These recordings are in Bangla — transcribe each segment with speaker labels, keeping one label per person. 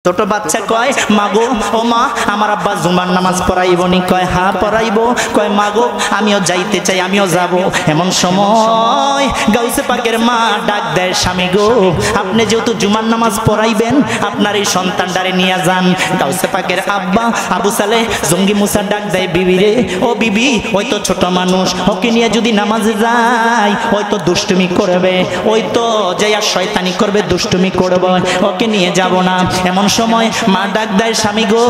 Speaker 1: ছোট বাচ্চা কয় মাগো ও মা আমার আব্বা জুমার নামাজ পড়াইব নি? কয় হ্যাঁ পড়াইব। কয় মাগো আমিও যাইতে চাই, আমিও যাব। এমন সময় গাউসে পাকের মা ডাক দেয়, স্বামী গো আপনি যেহেতু জুমার নামাজ পড়াইবেন আপনার এই সন্তানটারে নিয়ে যান। গাউসে পাকের আব্বা আবু সালেহ জঙ্গি মুসা ডাক দেয়, বিবি রে ও বিবি, ওই তো ছোট মানুষ, ওকে নিয়ে যদি নামাজে যায় ওই তো দুষ্টুমি করবে, ওই তো যাইয়া শয়তানি করবে, দুষ্টুমি করবে, ওকে নিয়ে যাব না। এমন সময় মা ডাক দেয়, স্বামী গো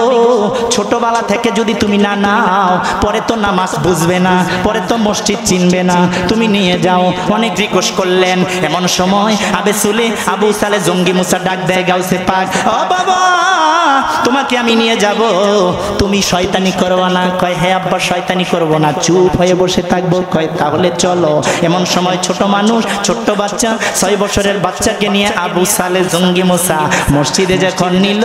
Speaker 1: ছোটবেলা থেকে যদি তুমি না নাও পরে তো নামাজ বুঝবে না, পরে তো মসজিদ চিনবে না, তুমি নিয়ে যাও। অনেক রিকোয়েস্ট করলেন। এমন সময় আবু সালেহ জঙ্গি মুসা ডাক দেয়, গাউসে পাক ও বাবা তোমাকে আমি নিয়ে যাব, তুমি শয়তানি করবো না? কয় হ্যাঁ আব্বা শয়তানি করবো না, চুপ হয়ে বসে থাকবো। কয় তাহলে চলো। এমন সময় ছোট মানুষ, ছোট্ট বাচ্চা, 6 বছরের বাচ্চাকে নিয়ে আবু সালেহ জঙ্গি মুসা মসজিদে যখন নিল,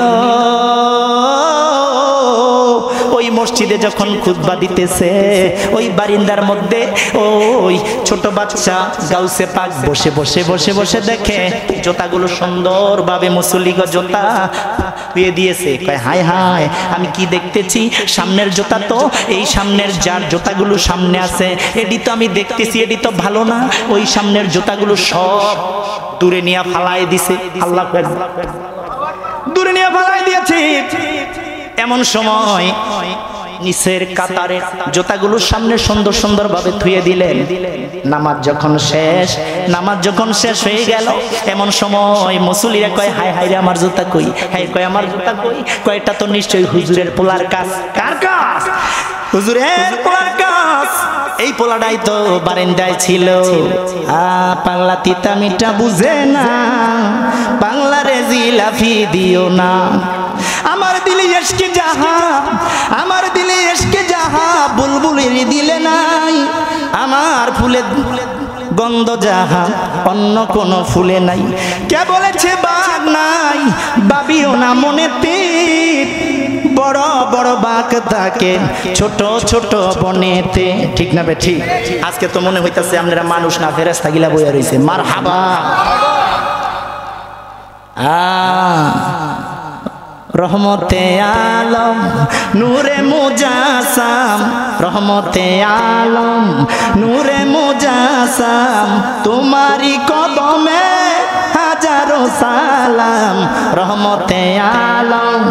Speaker 1: ওই মসজিদে যখন খুতবা দিতেছে ওই বারিন্দার মধ্যে ওই ছোট বাচ্চা গাউসে পাক বসে বসে বসে বসে দেখে জুতাগুলো সুন্দরভাবে মুসল্লিগ জুতা ধুয়ে দিয়েছে। কয় হায় হায় আমি কি দেখতেছি, সামনের জুতা তো এই সামনের যার জুতাগুলো সামনে আছে এটি তো আমি দেখতেছি এটি তো ভালো না, ওই সামনের জুতাগুলো সব দূরে নিয়ে ফালাই দিছে। আল্লাহ দূরে নিয়ে ফালাই দিয়েছে। এমন সময় নিচের কাতারে জুতাগুলো সামনে সুন্দর সুন্দর ভাবে ধুয়ে দিলেন। নামাজ যখন শেষ হয়ে গেল, এমন সময় মুসল্লিরা কয় হায় হায় রে আমার জুতা কই? হ্যাঁ কয় আমার জুতা কই? কয় এটা তো নিশ্চয়ই হুজুরের পোলার কাজ। কার কাজ? হুজুরের পোলার কাজ। এই পোলাটাই তো বারান্দায় ছিল। বাংলা তিতা মিঠা বুঝে না, বাংলারে জিলাফি দিও না, আমার দিলে এসকে যাহা, আমার দিলে এসকে যাহা বুলবুলের দিলে নাই, আমার ফুলে গন্ধ যাহা অন্য কোন ফুলে নাই। কে বলেছে বাঘ নাই, ভাবিও না মনেতে, বড় বড় বাঘ থাকে ছোট ছোট বনেতে। ঠিক না বে ঠিক? আজকে তো মনে হইতাছে আপনারা মানুষ না ফেরেশতা গিলা বইয়া রইছে। মারহাবা। রহমতে আলম নূরে মুজাসাম, রহমতে আলম নূরে মুজাসাম, তোমারি কদমে হাজারো সালাম। রহমতে আলম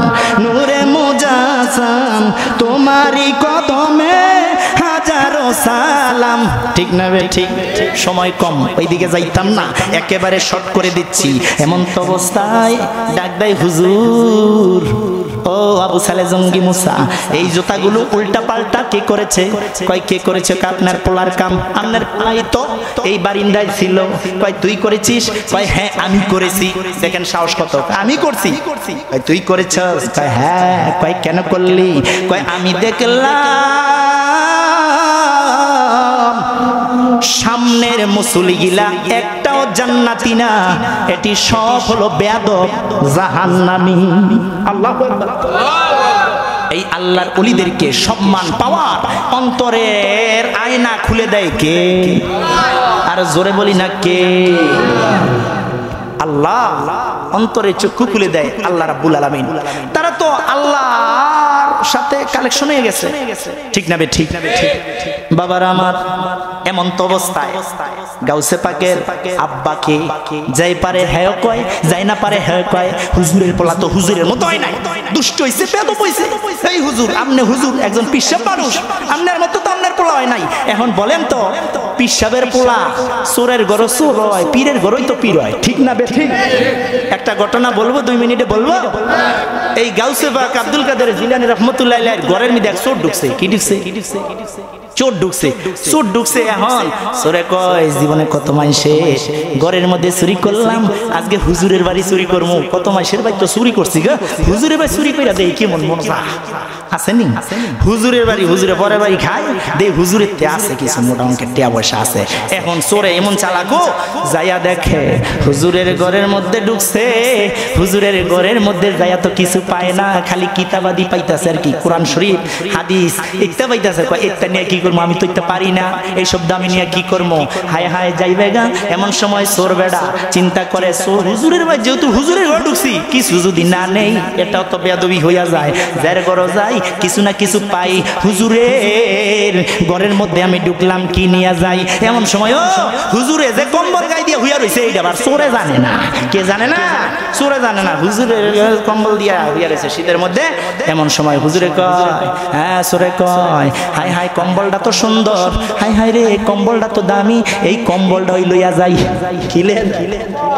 Speaker 1: নূরে মুজাসাম, তোমারি কদমে হাজারো সালাম। ঠিক না বে ঠিক? সময় কম, ওইদিকে যাইতাম না, একেবারে শর্ট করে দিচ্ছি। এমন তো অবস্থায় ডাক দেয়, হুজুর ও আবু সালেহ জঙ্গি মুসা এই জুতাগুলো উল্টা পাল্টা কে করেছে? কয় কে করেছে? আপনার পোলার কাম। আপনার পোলাই তো এই বারিন্দায় ছিল। কয় তুই করেছিস? কয় হ্যাঁ আমি করেছি। দেখেন সাহস কত, আমি করছি। কয় তুই করেছিস? কয় হ্যাঁ। কয় কেন করলি? কয় আমি দেখলাম সামনের মুসল্লিগিলা একটাও জান্নাতি না, এটি সব হলো বেয়াদব জাহান্নামী। আল্লাহু আকবার। এই আল্লাহর ওলিদেরকে সম্মান পাওয়ার অন্তরের আয়না খুলে দেয় কে? আর জোরে বলি না কে? আল্লাহ অন্তরে চক্ষু খুলে দেয় আল্লাহ রাব্বুল আলামিন। তারা তো আল্লাহর সাথে কালেকশন হয়ে গেছে। ঠিক না বে ঠিক? বাবার আমার এমন তো অবস্থায় গাউসে পাকের আব্বাকে যাই পারে হ্যাঁ কয়, যাই না পারে হ্যাঁ কয়। হুজুরের পোলা তো হুজুরের মতো হয় নাই, দুষ্ট হইছে, বেয়াদব হইছে। এই হুজুর, আপনি হুজুর একজন পিসাব মানুষ, আপনার মতো তো আপনার পোলা হয় নাই। এখন বলেন তো পিসাবের পোলা চোরের ঘরও চোর হয়, পীরের ঘরই তো পীর হয়। ঠিক না বে ঠিক? একটা ঘটনা বলবো, 2 মিনিটে বলবো। এই গাউসে পাক আব্দুল কাদের জিলানী রাহমাতুল্লাহ আলাইহির ঘরের মধ্যে এক চোর ঢুকছে। কি ঢুকছে? চোর ঢুকছে। এখন চোরে কয় জীবনে কত মানুষের ঘরের মধ্যে চুরি করলাম, আজকে হুজুরের বাড়ি চুরি করবো। কত মানুষের বাড়ি তো চুরি করছি গা, হুজুরের বাড়ি চুরি করে দেই কেমন মজা আসেনি? হুজুরের বাড়ি, হুজুরে পরের বাড়ি খায়, দে হুজুরের তে আছে কিছু মোটা অঙ্কের টাকা পয়সা আছে। এখন চোরে এমন চালাকো যাইয়া দেখে হুজুরের ঘরের মধ্যে ঢুকছে, হুজুরের ঘরের মধ্যে যাইয়া তো কিছু পায় না, খালি কিতাবাদি পাইতাছে আর কি, কোরআন শরীফ হাদিস ইত্তা পাইতাছে। কয় ইত্তা নিয়ে কি করবো, আমি তো পারি না, এই শব্দ আমি নিয়ে কি করবো, হায় হায় যাইবে গা। এমন সময় চোর বেড়া চিন্তা করে, হুজুরের ভাই যেহেতু হুজুরের ঘর ঢুকছি, কিছু যদি না নেই এটাও তো বেয়াদবি হইয়া যায়, যার ঘর যাই কিছু না কিছু পাই, হুজুরের ঘরের মধ্যে আমি ঢুকলাম, কি নিয়ে যাই। এমন সময় ও হুজুরে যে কম্বল গায়ে দিয়ে হইয়া রয়েছে, এইটা আবার চোরে জানে না। কে জানে না? চোরে জানে না, হুজুরের কম্বল দিয়া হইয়া রয়েছে শীতের মধ্যে। এমন সময় হুজুরে কয়, হ্যাঁ চোরে কয়, হাই হাই কম্বলটা তো সুন্দর, হাই হাই রে কম্বলটা তো দামি, এই কম্বলটা ওই লইয়া যাই। কিলেন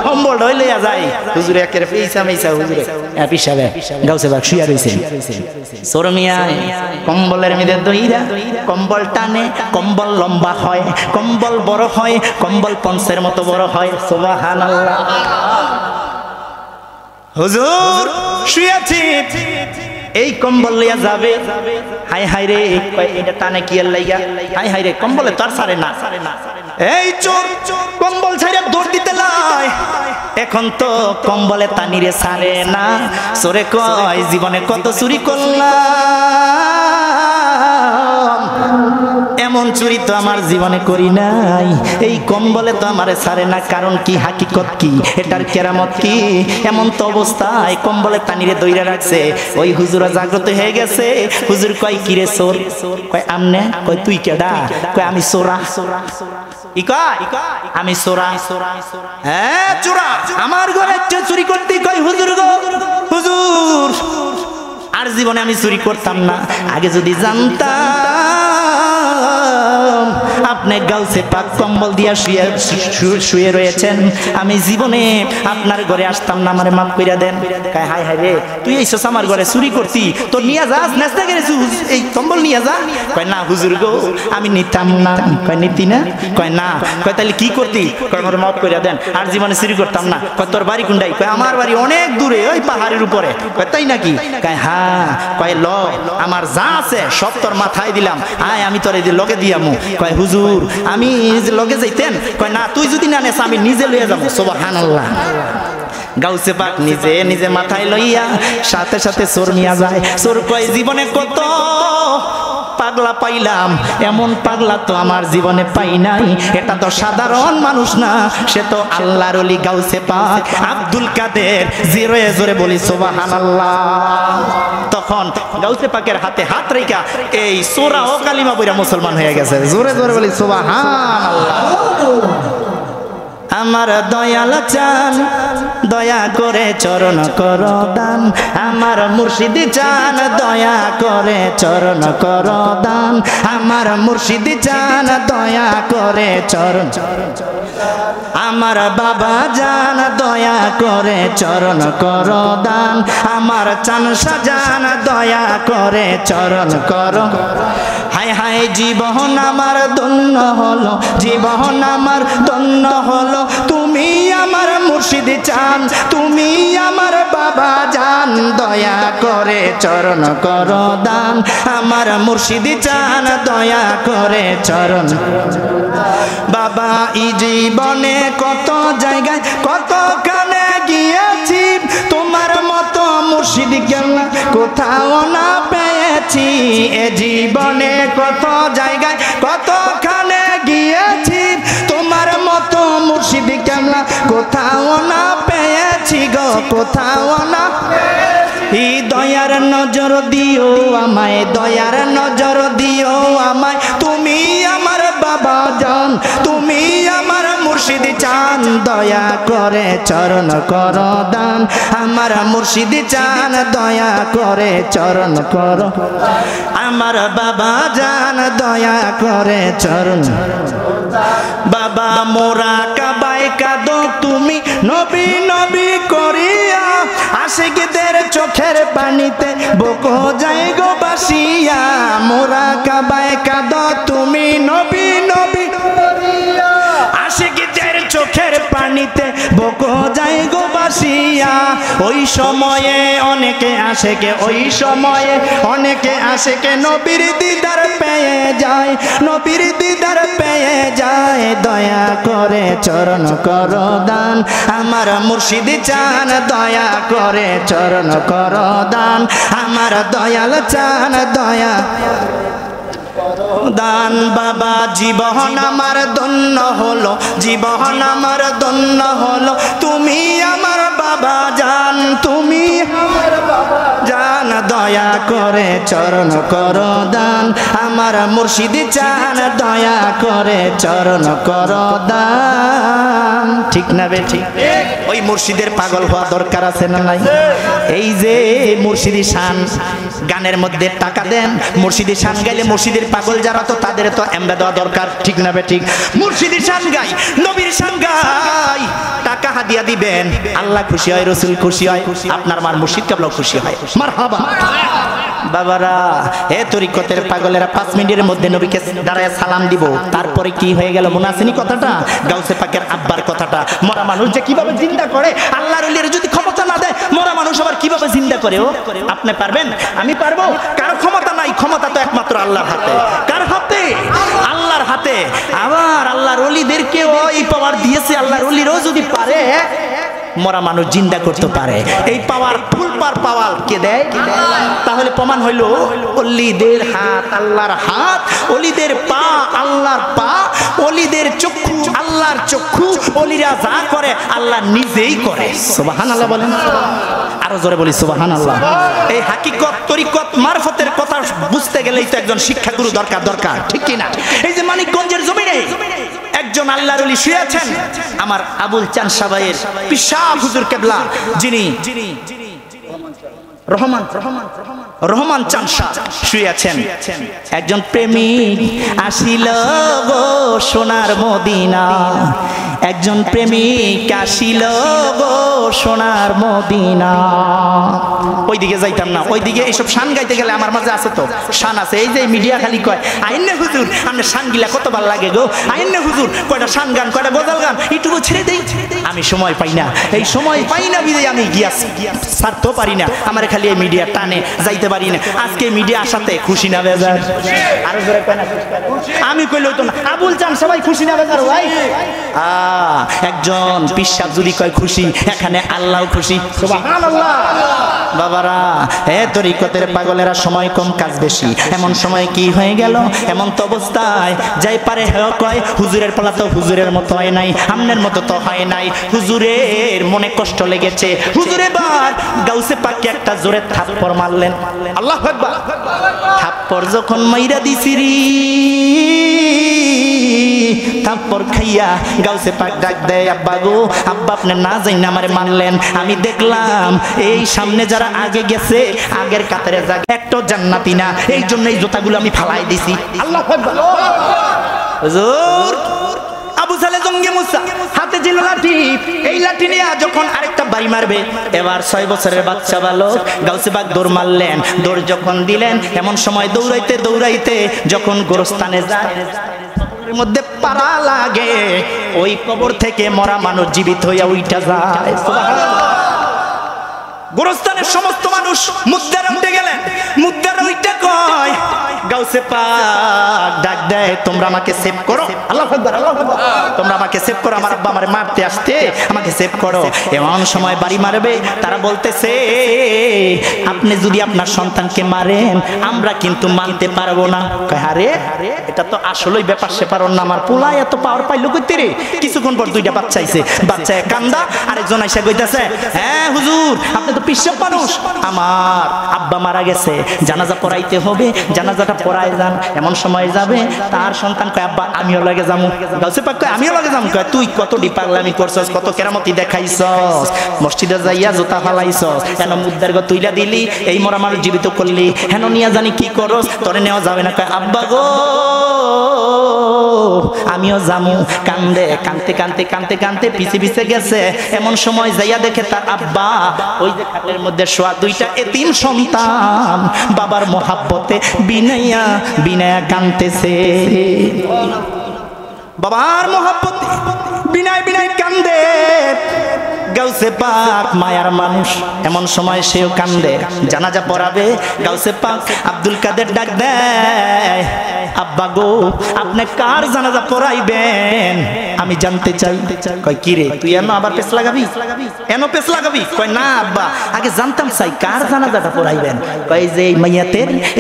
Speaker 1: কম্বলটা ওই লইয়া যাই। হুজুরে একেবারে পয়সা মেসা, হুজুরে পিসাবে গাউসে বাগ শুয়া রয়েছে। চোর মিয়া কম্বলের মধ্যে দইরা কম্বল টানে, কম্বল লম্বা হয়, কম্বল বড় হয়, কম্বল পঞ্চের মতো বড় হয়। সুবহানাল্লাহ। হুজুর শুয়েছি, এই কম্বল লইয়া যাবে, হাই হাই রে এটা টানে কি এর লাইগা, হাই হাই রে কম্বলে তো আর ছাড়ে না। এই চোর কম্বল ছাইরা দৌড় দিতে লাই, এখন তো কম্বলে টানিরে ছাড়ে না। চোরে কয়, জীবনে কত চুরি করলাম, এমন চুরি তো আমার জীবনে করি নাই, এই কম্বলে তো আমারে ছাড়ে না। কারণ কি, হাকিকত কি, এটার কেরামত কি? এমন তো অবস্থায় কম্বলে টানিরে দইরা রাখছে। ওই হুজুরা জাগ্রত হয়ে গেছে। হুজুর কয়, কিরে চোর? কয় আমনে। কয় তুই কেডা? কয় আমি চোরা। ই কয় আমি চোরা। হ্যাঁ চোরা, আমার ঘরে চুরি করতে। কয় হুজুর গো হুজুর, আর জীবনে আমি চুরি করতাম না, আগে যদি জানতাম আপনি গাউসে পাক কম্বল দিয়া শুয়ে রয়েছেন, আমি জীবনে আপনার ঘরে আসতাম না, আমারে মাফ কইরা দেন। কয় হায় হায় রে, তুই এইসব আমার ঘরে চুরি করতি, তো নিয়ে যাস, নেস্তা গেছি এই কম্বল নিয়ে যা। কয় না হুজুর গো আমি নিতাম না। কয় নিতি না? কয় না। কয় তাহলে কি করতি? কয় আমার মাফ কইরা দেন, আর জীবনে চুরি করতাম না। কয় তোর বাড়ি কোনটাই? কয় আমার বাড়ি অনেক দূরে, ওই পাহাড়ের উপরে। কয় তাই নাকি? কয় হ্যাঁ। কয় ল আমার যা আছে সব তোর মাথায় দিলাম, আয় আমি তোর লগে দিয়ামু। কয় হুজুর আমি লগে যাইতেন? কয় না, তুই যদি না নেস আমি নিজে লইয়া যাবো। সুবহানাল্লাহ। গাউসে পাক নিজে নিজে মাথায় লইয়া সাথে সাথে চোর নিয়া যায়। চোর কয়, জীবনে কত পাগলা পাইলাম, এমন পাগলা তো আমার জীবনে পাই নাই। এটা তো সাধারণ মানুষ না, সে তো আল্লাহর ওলি গাউসে পাক আব্দুল কাদের। জোরে জোরে বলি সুবহানাল্লাহ। তখন গাউসে পাকের হাতে হাত রেখা এই চোরা ও কালিমা পড়া মুসলমান হয়ে গেছে। জোরে জোরে বলি সুবহানাল্লাহ। আমার দয়াল চান দয়া করে চরণ কর দান, আমার মুর্শিদ চান দয়া করে চরণ কর দান, আমার মুর্শিদ চান দয়া করে চরণ, আমার বাবা জান দয়া করে চরণ কর দান, আমার চান সাজান দয়া করে চরণ কর। হায় হায় জীবন আমার ধন্য হলো, জীবন আমার ধন্য হলো, তুমি আমার মুর্শিদ চান, তুমি আমার বাবা জান দয়া করে চরণ কর দান, আমার মুর্শিদ চান দয়া করে চরণ। বাবা এই জীবনে কত জায়গায় কত কানে গিয়েছি, তোমার মতো মুর্শিদ কেন কোথাও না পেয়েছি। এ জীবনে কত জায়গায় কতখানে গিয়েছি, তোমার মতো মুর্শিদ কেমলা কোথাও না পেয়েছি গো, কোথাও না। এই দয়ার নজর দিও আমায়, দয়ার নজর দিও আমায়, তুমি আমার বাবা জান, তুমি আমার মুর্শিদ চান দয়া করে চরণ কর দান, আমার মুর্শিদ চান দয়া করে চরণ কর, আমার বাবা জান দয়া করে চরণ। বাবা মোরা কাবায় কাঁদো তুমি নবী নবী করিয়া, আশিকদের চোখের পানিতে বকো যায় গো বাসিয়া। মোরা কাবায় কাঁদো তুমি নবী নবী করিয়া, আশিকদের চোখের পানিতে বকো যায় গো বাসিয়া। ওই সময়ে অনেকে আশেকে, ওই সময়ে অনেকে আশেকে নবীর দিদার পেয়ে যায়, নবীর দিদার পেয়ে যায়। দয়া করে চরণ কর দান, আমার মুর্শিদ চান দয়া করে চরণ কর দান, আমার দয়াল চান দয়া। দান বাবা জীবন আমার ধন্য হলো, জীবন আমার ধন্য হলো, তুমি আমার বাবা জান, তুমি আমার বাবা জান, দয়া করে চরণ করো দান, আমার মুর্শিদ চান, দয়া করে চরণ করো দান। ঠিক না বে ঠিক? ওই মুর্শিদের পাগল হওয়া দরকার আছে না নাই? এই যে মুর্শিদি শান গানের মধ্যে টাকা দেন, মুর্শিদি শান গাইলে মুর্শিদের পাগল যারা তো তাদের তো এমবা দেওয়া দরকার। ঠিক না বে ঠিক? মুর্শিদি শান গাই, নবীর শান গাই, টাকা হাদিয়া দিবেন, আল্লাহ খুশি হয়, রসুল খুশি হয়, আপনার মার মুর্শিদ কেবল খুশি হয়। মারহাবা। বাবারা এ তরিকতের পাগলেরা 5 মিনিটের মধ্যে নবীকে দাঁড়ায় সালাম দিব, তারপরে কি হয়ে গেল মনে আসেনি কথাটা? গাউসে পাকের আব্বার কথাটা, মরা মানুষ যে কিভাবে জিন্দা করে, আল্লাহর ওলির যদি ক্ষমতা না দেয় মরা মানুষ আবার কিভাবে জিন্দা করে? ও আপনি পারবেন? আমি পারবো? কার ক্ষমতা নাই, ক্ষমতা তো একমাত্র আল্লাহর হাতে। কার হাতে? আল্লাহর হাতে। আবার আল্লাহর ওলিদেরকে ওই পাওয়ার দিয়েছে, আল্লাহর ওলিরও যদি পারে মরা মানুষ জিন্দা করতে পারে, এই পাওয়ার ফুল পাওয়ার কে দেয়? তাহলে প্রমাণ হইল ওলিদের হাত আল্লাহর হাত, ওলিদের পা আল্লাহর পা, ওলিদের চক্ষু আল্লাহর চক্ষু, ওলিরা যা করে আল্লাহ নিজেই করে। সুবহানাল্লাহ বলেন, আরো জোরে বলি সুবহানাল্লাহ। এই হাকিকত তরিকত মারফতের কথা বুঝতে গেলেই তো একজন শিক্ষাগুরু দরকার। ঠিক কি না? এই যে মানিকগঞ্জের জমিনে একজন আল্লাহর ওলি শুয়ে আছেন, আমার আবুল চান সাহেবের পিসাব হুজুর কেবলা, যিনি রহমান চান শুয়ে আছেন। একজন প্রেমিক আসিল গো সোনার মদিনা, একজন প্রেমিক আসিল গো সোনার মদিনা। ওইদিকে যাইতাম না, ওইদিকে এইসব শান গাইতে গেলে আমার মাঝে আছে তো শান আছে। এই যে মিডিয়া খালি কয় আইনে হুজুর আপনার শান গিলা কত ভালো লাগে গো, আইনে হুজুর কয়টা শান গান কয়টা গজল গান এইটুকু ছেড়ে দেই। আমি সময় পাই না, এই সময় পাই না বিদায় আমি ছাড়তেও পারি না, আমার খালি এই মিডিয়া টানে যাইতে পারি না। আজকে মিডিয়া আসাতে খুশি না বেজার? আরো জোরে কয় না? আমি কইলেও তো না, আবুল চান সবাই খুশি না বেজার ভাই? একজন পিসাব যদি কয় খুশি, এখানে আল্লাহ খুশি। সুবহানাল্লাহ। বাবারা এ তরিকতের পাগলেরা সময় কম কাজ বেশি, এমন সময় কি হয়ে গেল? এমন তো অবস্থায় যাই পারে হেও কয় হুজুরের পালা তো হুজুরের মতো হয় নাই, আমনের মতো তো হয় নাই। হুজুরের মনে কষ্ট লেগেছে, হুজুর এবার গাউসে পাকে একটা জোরে থাপ্পড় মারলেন। আল্লাহু আকবার। থাপ্পড় যখন মাইরা দিছিরি, থাপ্পড় খাইয়া গাউসে পাক ডাক দেয়, আব্বা গো, আব্বা আপনি না যাই না আমারে মারলেন, আমি দেখলাম এই সামনে যারা আগে গেছে আগের কাতারে যা একটা জান্নাতি না, এই জন্য এই জুতাগুলো আমি ফালাই দিছি। আল্লাহু আকবার। হুজুর আবু সালে জঙ্গে মুসা হাতে ছিল লাঠি, এই লাঠি নিয়ে যখন আরেকটা বাড়ি মারবে, এবার 6 বছরের বাচ্চা বালক গাউসে পাক দৌড় মারলেন। দৌড় যখন দিলেন, এমন সময় দৌড়াইতে দৌড়াইতে যখন গোরস্থানে যায় মধ্যে পারা লাগে, ওই কবর থেকে মরা মানুষ জীবিত হইয়া উইটা যায়। গোরস্থানের সমস্ত মানুষ মুদ্দারা উঠে গেলেন, মুদ্দারা উইটা কয় গাউসে পাক ডাক দেয়, তোমরা আমাকে সেভ করো। আল্লাহু আকবার, আল্লাহু আকবার। তোমরা আমাকে সেভ করো, আমার আব্বা আমারে মারতে আসতে, আমাকে সেভ করো। এমন সময় বাড়ি মারবে, তারা বলতেছে আপনি যদি আপনার সন্তানকে মারেন আমরা কিন্তু মানতে পারবো না। কয় আরে এটা তো আসলেই ব্যাপার সেপার না, আমার পোলা এত পাওয়ার পাইলো কইতে রে। কিছুক্ষণ পর 2টা বাচ্চা আইছে, বাচ্চায় কান্দা, আরেকজন আইসা কইতাছে হ্যাঁ হুজুর আপনি তো পিসাব মানুষ, আমার আব্বা মারা গেছে, জানাজা পড়াইতে হবে, জানাজাটা পড়ায় যান। এমন সময় যাবে, তার সন্তান কয় আব্বা আমিও লাগে যামু। গাউসে পাক কয় আমিও লাগে যামু। কয় তুই কত ডিপাগলামি করছস, কত কেরামতি দেখাইছস, মসজিদে যাইয়া জুতা ফালাইছস, কেন মুদ্দার গো তুইলা দিলি, এই মরা মানুষ জীবিত করলি, হেন নিয়া জানি কি করস, তোরে নেওয়া যাবে না। কয় আব্বা গো আমিও যামু। কান্দে, কানতে কানতে কানতে কানতে পিছে পিছে গেছে। এমন সময় যাইয়া দেখে তার আব্বা ওই যে খাটের মধ্যে শোয়া 2টা এতিম সন্তান বাবার মোহাব্বতে বিনাইয়া বিনাইয়া কানতেছে। বাবার মোহাব্বতে বিনায় বিনায় কান্দে। গাউসে পাক মায়ার মানুষ, এমন সময় সেও কান্দে, জানাজা পড়াবে। গাউসে পাক আব্দুল কাদের ডাক দেয়, আব্বা গো আপনি কার জানাজা পড়াইবেন আমি জানতে চাই। কয় কি রে তুই এনো আবার পেছ লাগাবি, এনো পেছ লাগাবি? কয় না আব্বা, আগে জানতাম চাই কার জানাজাটা পড়াইবেন। কয় যে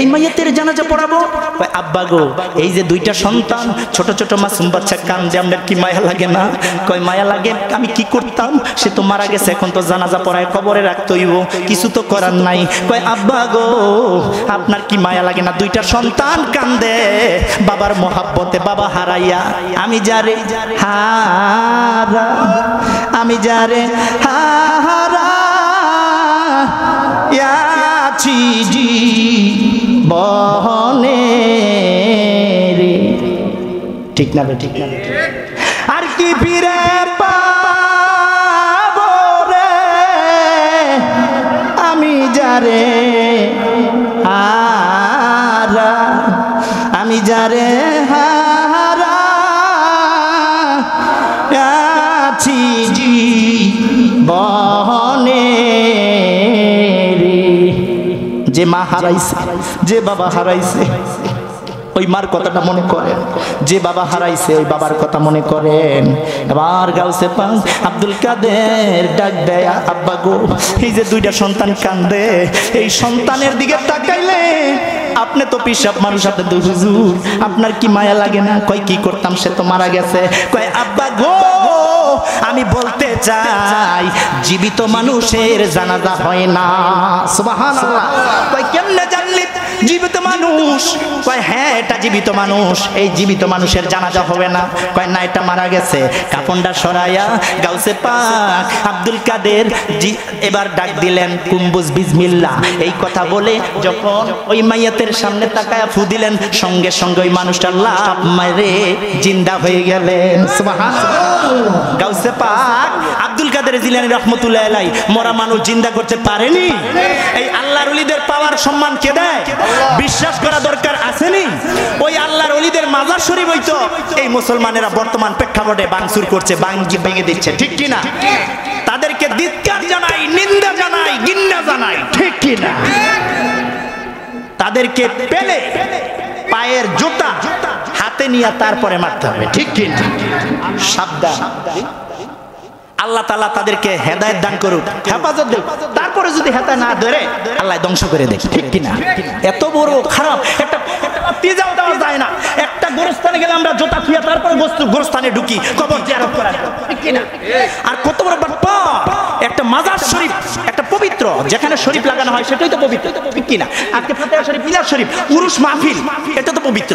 Speaker 1: এই মাইয়াতের জানাজা পড়াবো। কয় আব্বা গো এই যে দুইটা সন্তান ছোট ছোট মাসুম বাচ্চা কান্দে, আপনার কি মায়া লাগে না? কয় মায়া লাগে, আমি কি করতাম, সে তো মারা গেছে, এখন তো জানাজা পড়ায় কবরে রাখতে হইব, কিছু তো করার নাই। কয় আব্বা গো আপনার কি মায়া লাগে না? দুইটা সন্তান কান্দে বাবার মোহাব্বতে, বাবা হারাইয়া। আমি যারে হারা, আমি যারে হারা ইয়াছি জীবনে রে, ঠিক না? ঠিক না? আর কি ফিরে পাবো রে আমি যারে হারা, আমি যারে হারা আছি জীবনে রে। যে মা হারাইছে, যে বাবা হারাইছে, ওই মার কথাটা মনে করেন। যে বাবা হারাইছে ওই বাবার কথা মনে করেন। এবার গাউসে পাক আব্দুল কাদের ডাক দেয়, আব্বা গো এই যে দুইটা সন্তান কান্দে, এই সন্তানের দিকে তাকাইলে আপনি তো পিসাব মানুষ, আপনি তো হুজুর, আপনার কি মায়া লাগে না? কয় কি করতাম, সে তো মারা গেছে। কয় আব্বা গো আমি বলতে চাই জীবিত মানুষের জানাজা হয় না। সুবহানাল্লাহ। কয় কেমনে জানলি জীবিত মানুষ? কয় হ্যাঁ এটা জীবিত মানুষ, এই জীবিত মানুষের জানাজা হবে না। কয় না এটা মারা গেছে। কাফনটা সরাইয়া গাউসে পাক আব্দুল কাদের এবার ডাক দিলেন কুম্বুজ বিসমিল্লাহ, এই কথা বলে যখন ওই মাইয়াতের সামনে তাকায়া ফু দিলেন, সঙ্গে সঙ্গে ওই মানুষটা লাফ মেরে জিন্দা হয়ে গেলেন। সুবহানাল্লাহ। গাউসে পাক আব্দুল কাদের জিলানী রাহমাতুল্লাহ আলাইহি মরা মানুষ জিন্দা করতে পারেনি। এই আল্লাহর ওলিদের পাওয়ার সম্মান কে দেয়? বিশ্বাস করা দরকার আসেনি? ওই আল্লাহর ওলিদের মাজার শরীফ হইতো এই মুসলমানেরা বর্তমান প্রেক্ষাপটে ভাঙচুর করছে, ভেঙে দিচ্ছে, ঠিক কি না? তাদেরকে ধিক্কার জানাই, নিন্দা জানাই, ঘৃণা জানাই, ঠিক কি না? তাদেরকে পেলে পায়ের জুতা হাতে নিয়ে তারপরে মারতে হবে, ঠিক কি না? সাবধান। আল্লাহ তাআলা তাদেরকে হেদায়েত দান করুক, হেফাজত দেখ। তারপরে যদি হেদায়েত না ধরে আল্লাহ ধ্বংস করে দেয়, ঠিক কি না? এত বড় খারাপ একটা তিজাও দেওয়া যায় না। একটা গোরস্থানে গেলে আমরা জুতা থুইয়া তারপরে গোরস্থানে ঢুকি কবর জিয়ারত করা, ঠিক কি না? আর কত বড় ব্যাপার, একটা মাজার শরীফ, একটা পবিত্র যেখানে শরীফ লাগানো হয় সেটাই তো পবিত্র, ঠিক কি না? আজকে ফাতিহা শরীফ, মিলাদ শরীফ, উরুস মাহফিল, এটা তো পবিত্র।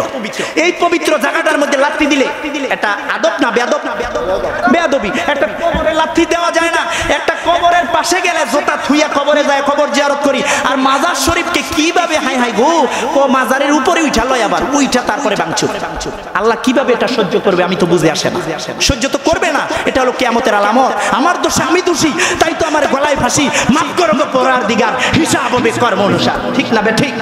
Speaker 1: এই পবিত্র জায়গাটার মধ্যে লাথি দিলে এটা আদব না বেয়াদব? বেয়াদবি। একটা কবরে লাথি দেওয়া যায় না। একটা কবরের পাশে গেলে জুতা থুইয়া কবরে যায়, কবর জিয়ারত করি। আর মাজার শরীফকে কিভাবে হাই হাই গো ও মাজারের উপরে উঠা লয়, আবার উইঠা তারপরে ভাঙচুর। আল্লাহ কিভাবে এটা সহ্য করবে আমি তো বুঝে আসে না। সহ্য তো করবে না, এটা হলো কিয়ামতের আলামত। আমার দোষে আমি দোষী, তাই তো আমার গলায় ফাঁসি। মাফ করো গো পরার দিগার, হিসাব হবে কর্ম অনুসার, ঠিক না বে ঠিক?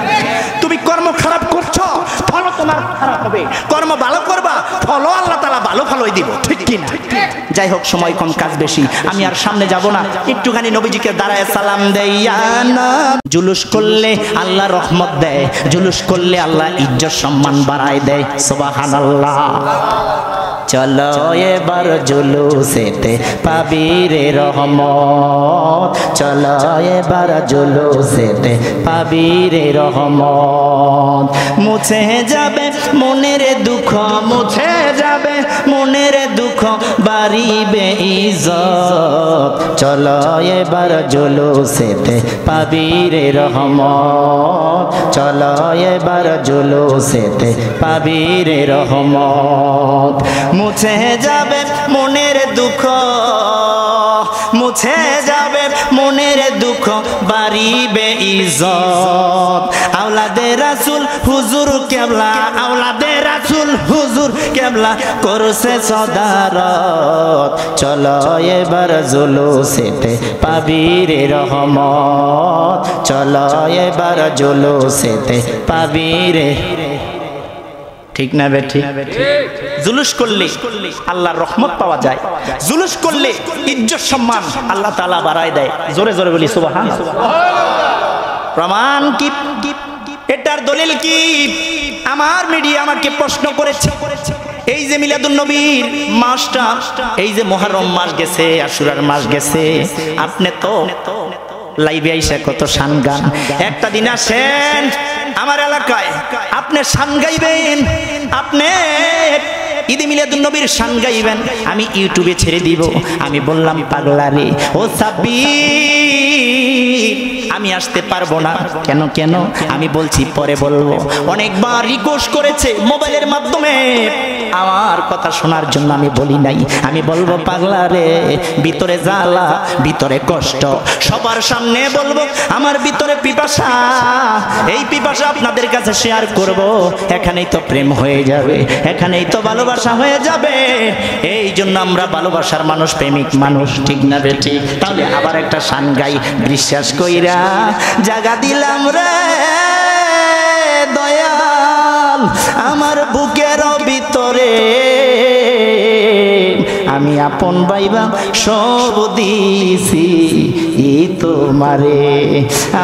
Speaker 1: তুমি কর্ম খারাপ করছো, ফল তোমার খারাপ হবে। কর্ম ভালো করবা, ফল আল্লাহ তাআলা ভালো ভালোই দিব, ঠিক কি না? যাই হোক সময় কম, কাজ বেশি, আমি আর সামনে যাব না। একটুখানি নবীজিকে দাঁড়ায় সালাম দেইয়া না। জুলুস করলে আল্লাহ রহমত দেয়, জুলুস করলে আল্লাহ ইজ্জত সম্মান বাড়ায় দেয়। সুবহানাল্লাহ। চলো এবার জুলুসেতে পাবি রে রহমত, চলো এবার জুলুসেতে পাবি রে রহমত। মুছে যাবে মনের দুঃখ, মুছে যাবে মনের দুঃখ, বাড়িবে ইজ্জত। চলো এবার জুলুসেতে পাবি রে রহমত, চলো এবার জুলুসেতে পাবি রে রহমত। মুছে যাবে মনের দুঃখ, মুছে যাবে মনের দুঃখ, বাড়িবে ইজ্জত। আওলাদে রাসূল হুজুর কেবলা, আওলাদে রাসূল হুজুর কেবলা করছে সদারত। চলো এবার জুলুসেতে পাবি রে রহমত, চলো এবার জুলুসেতে পাবি রে, ঠিক না বে ঠিক? জুলুস করলে আল্লাহর রহমত পাওয়া যায়, জুলুস করলে ইজ্জত সম্মান আল্লাহ তাআলা বাড়ায় দেয়। জোরে জোরে বলি সুবহানাল্লাহ। প্রমাণ কি? এটার দলিল কি? আমার মিডিয়া আমাকে প্রশ্ন করেছে, এই যে মিলাদুন নবীর মাসটা, এই যে মুহররম মাস গেছে, আশুরার মাস গেছে, আপনি তো লাইভে আইসা কত শান গান, একটা দিন আসেন আমার এলাকায়, আপনি শান গাইবেন, আপনি ঈদে মিলাদুন নবীর শান গাইবেন, আমি ইউটিউবে ছেড়ে দিব। আমি বললাম পাগলা রে ও সাব্বির, আমি আসতে পারবো না। কেন কেন? আমি বলছি পরে বলবো। অনেকবার রিকোয়েস্ট করেছে মোবাইলের মাধ্যমে, আমার কথা শোনার জন্য আমি বলি নাই। আমি বলবো পাগলা রে, ভিতরে জ্বালা, ভিতরে কষ্ট, সবার সামনে বলবো আমার ভিতরে পিপাসা, এই পিপাসা আপনাদের কাছে শেয়ার করব। এখানেই তো প্রেম হয়ে যাবে, এখানেই তো ভালোবাসা হয়ে যাবে। এই জন্য আমরা ভালোবাসার মানুষ, প্রেমিক মানুষ, ঠিক না বেটি? তাহলে আবার একটা শান গাই, বিশ্বাস কইরা জাগা দিলাম রে দয়াল আমার বুকের ভিতরে, আমি আপন ভাইবা সব দিছি তোমারে,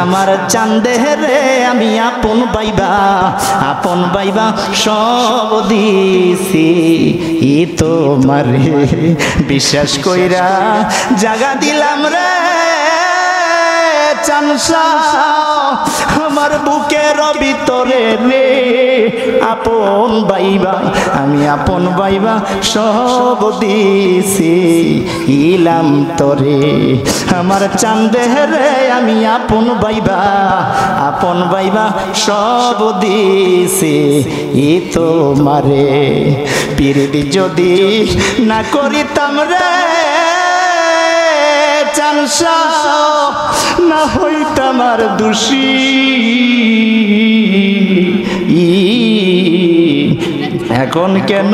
Speaker 1: আমার চাঁদেরে আমি আপন ভাইবা সব দিছি তোমারে, বিশ্বাস কইরা জাগা দিলাম রে চানসা আমার বুকের ভিতরে রে, আপন ভাইবা আমি আপন ভাইবা সব দিছি ইলাম তোরে, আমার চাঁদেরে আমি আপন ভাইবা সব দিছি তোমারে, পিরিতি যদি না করিতাম রে চানসা না হইতাম আর দোষী, এখন কেন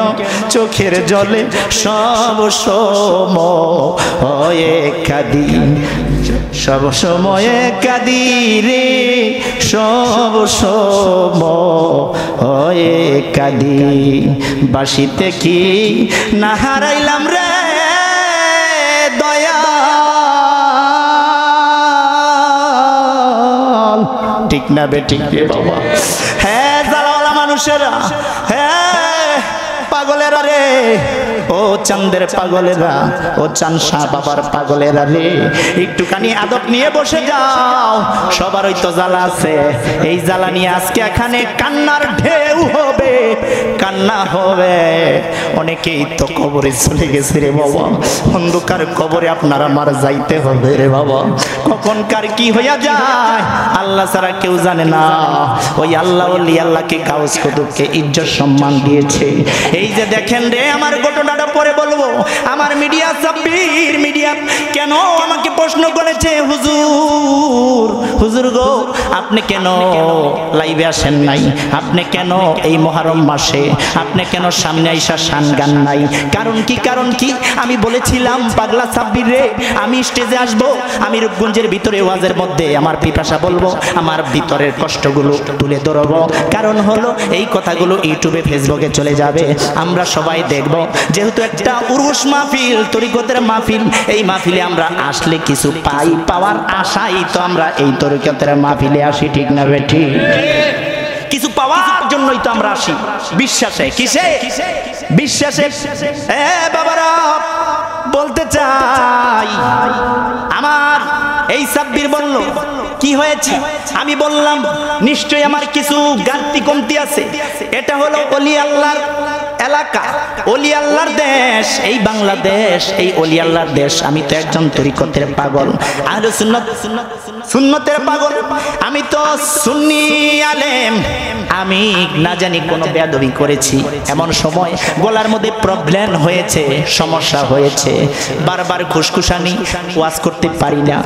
Speaker 1: চোখের জলে সব সময়ে কাঁদি, সব সময়ে কাঁদি রে, সব সময়ে কাঁদি, বাসিতে কি না হারাইলাম রে দয়া, ঠিক না বেঠিক রে বাবা? হ্যাঁ জালাওয়ালা মানুষেরা, হ্যাঁ পাগলেরা রে, ও চাঁদের পাগলেরা, ও চাঁদ শাহ বাবার পাগলেরা রে, একটুখানি আদব নিয়ে বসে যাও। সবার ওই তো জ্বালা আছে, এই জ্বালা নিয়ে আজকে এখানে কান্নার ঢেউ হবে, কান্না হবে। অনেকেই তো কবরে চলে গেছে রে বাবা, অন্ধকার কবরে আপনার আমার যাইতে হবে রে বাবা। কখন কার কি হইয়া যায় আল্লাহ ছাড়া কেউ জানে না। ওই আল্লাহ ওলি আল্লাহকে গাউস কুতুবকে ইজ্জত সম্মান দিয়েছে। এই যে দেখেন রে, আমার ঘটনাটা পরে বলবো। আমার মিডিয়া সাব্বির মিডিয়া কেন আমাকে প্রশ্ন করেছে, হুজুর গো আপনি কেন লাইভে আসেন নাই, আপনি কেন এই মুহররম মাসে আপনি কেন সামনে আইসা শান গান নাই? কারণ কি? আমি বলেছিলাম পাগলা সাব্বির রে, আমি স্টেজে আসবো, আমি রূপগঞ্জের ভিতরে ওয়াজের মধ্যে আমার পিপাসা বলবো, আমার ভিতরের কষ্টগুলো তুলে ধরবো। কারণ হলো এই কথাগুলো ইউটিউবে ফেসবুকে চলে যাবে, আমরা সবাই দেখব। যেহেতু একটা উরুস মাহফিল, তরিকতের মাহফিল, এই মাহফিলে আমরা আসলে কিছু পাই, পাওয়ার আশাই তো আমরা এই তরিকতের মাহফিলে আসি, ঠিক না বেঠি? কিছু পাওয়ার জন্যই তো আমরা আসি, বিশ্বাসে। কিসে? বিশ্বাসে। বাবারা বলতে চাই, আমার এই সাব্বির বলল কি হয়েছে? আমি বললাম নিশ্চয়ই আমার কিছু ঘাটতি কমতি আছে। এটা হলো ওলি আল্লাহর এলাকা, ওলি আল্লাহর দেশ, এই বাংলাদেশ, এই ওলি আল্লাহর দেশ। আমি তো একজন তরিকতের পাগল, আহলে সুন্নতের পাগল, আমি তো সুন্নি আলেম। আমি না জানি কোনো বেয়াদবি করেছি, এমন সময় গলার মধ্যে প্রবলেম হয়েছে, সমস্যা হয়েছে, বারবার খুশখুশানি, ওয়াজ করতে পারি না,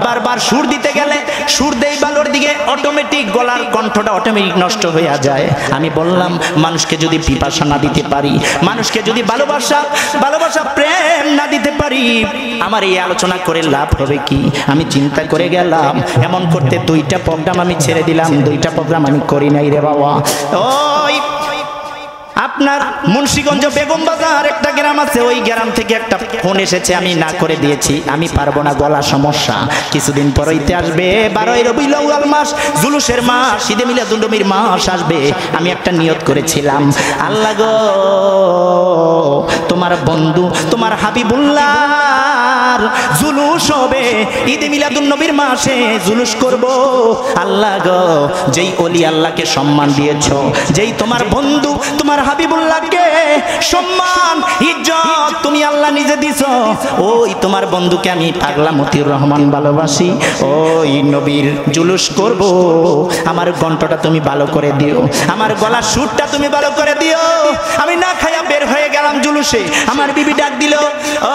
Speaker 1: বারবার সুর দিতে গেলে সুর দেই ভালোর দিকে, অটোমেটিক গলার কণ্ঠটা অটোমেটিক নষ্ট হয়ে যায়। আমি বললাম মানুষকে যদি পিপাসা না দিতে পারি, মানুষকে যদি ভালোবাসা প্রেম না দিতে পারি, আমার এই আলোচনা করে লাভ হবে কি? আমি চিন্তা করে গেলাম, এমন করতে 2টা প্রোগ্রাম আমি ছেড়ে দিলাম, 2টা প্রোগ্রাম আমি করি নাই রে বাবা। ওই আপনার মুন্সিগঞ্জ বেগম বাজার একটা গ্রাম আছে, ওই গ্রাম থেকে একটা ফোন এসেছে, আমি না করে দিয়েছি, আমি পারবো না, গলা সমস্যা। কিছুদিন পর হইতে আসবে 12ই রবিউল আউয়াল মাস, জুলুসের মাস, ঈদে মিলাদুন নবীর মাস আসবে। আমি একটা নিয়ত করেছিলাম, আল্লাহ গো তোমার বন্ধু তোমার হাবিবুল্লাহর জুলুস হবে, ঈদে মিলাদুন নবীর মাসে জুলুস করব। আল্লাহ গো যেই ওলি আল্লাহকে সম্মান দিয়েছো, যেই তোমার বন্ধু তোমার হাবিবুল্লাহকে সম্মান ইজ্জত তুমি আল্লাহ নিজে দিছো, ওই তোমার বন্ধুকে আমি পাগলা মতিউর রহমান ভালোবাসি, ওই নবীর জুলুস করব। আমার কণ্ঠটা তুমি ভালো করে দিও, আমার গলার সুরটা তুমি ভালো করে দিও। আমি না খাইয়া বের হয়ে গেলাম জুলুসে। আমার বিবি ডাক দিল, ও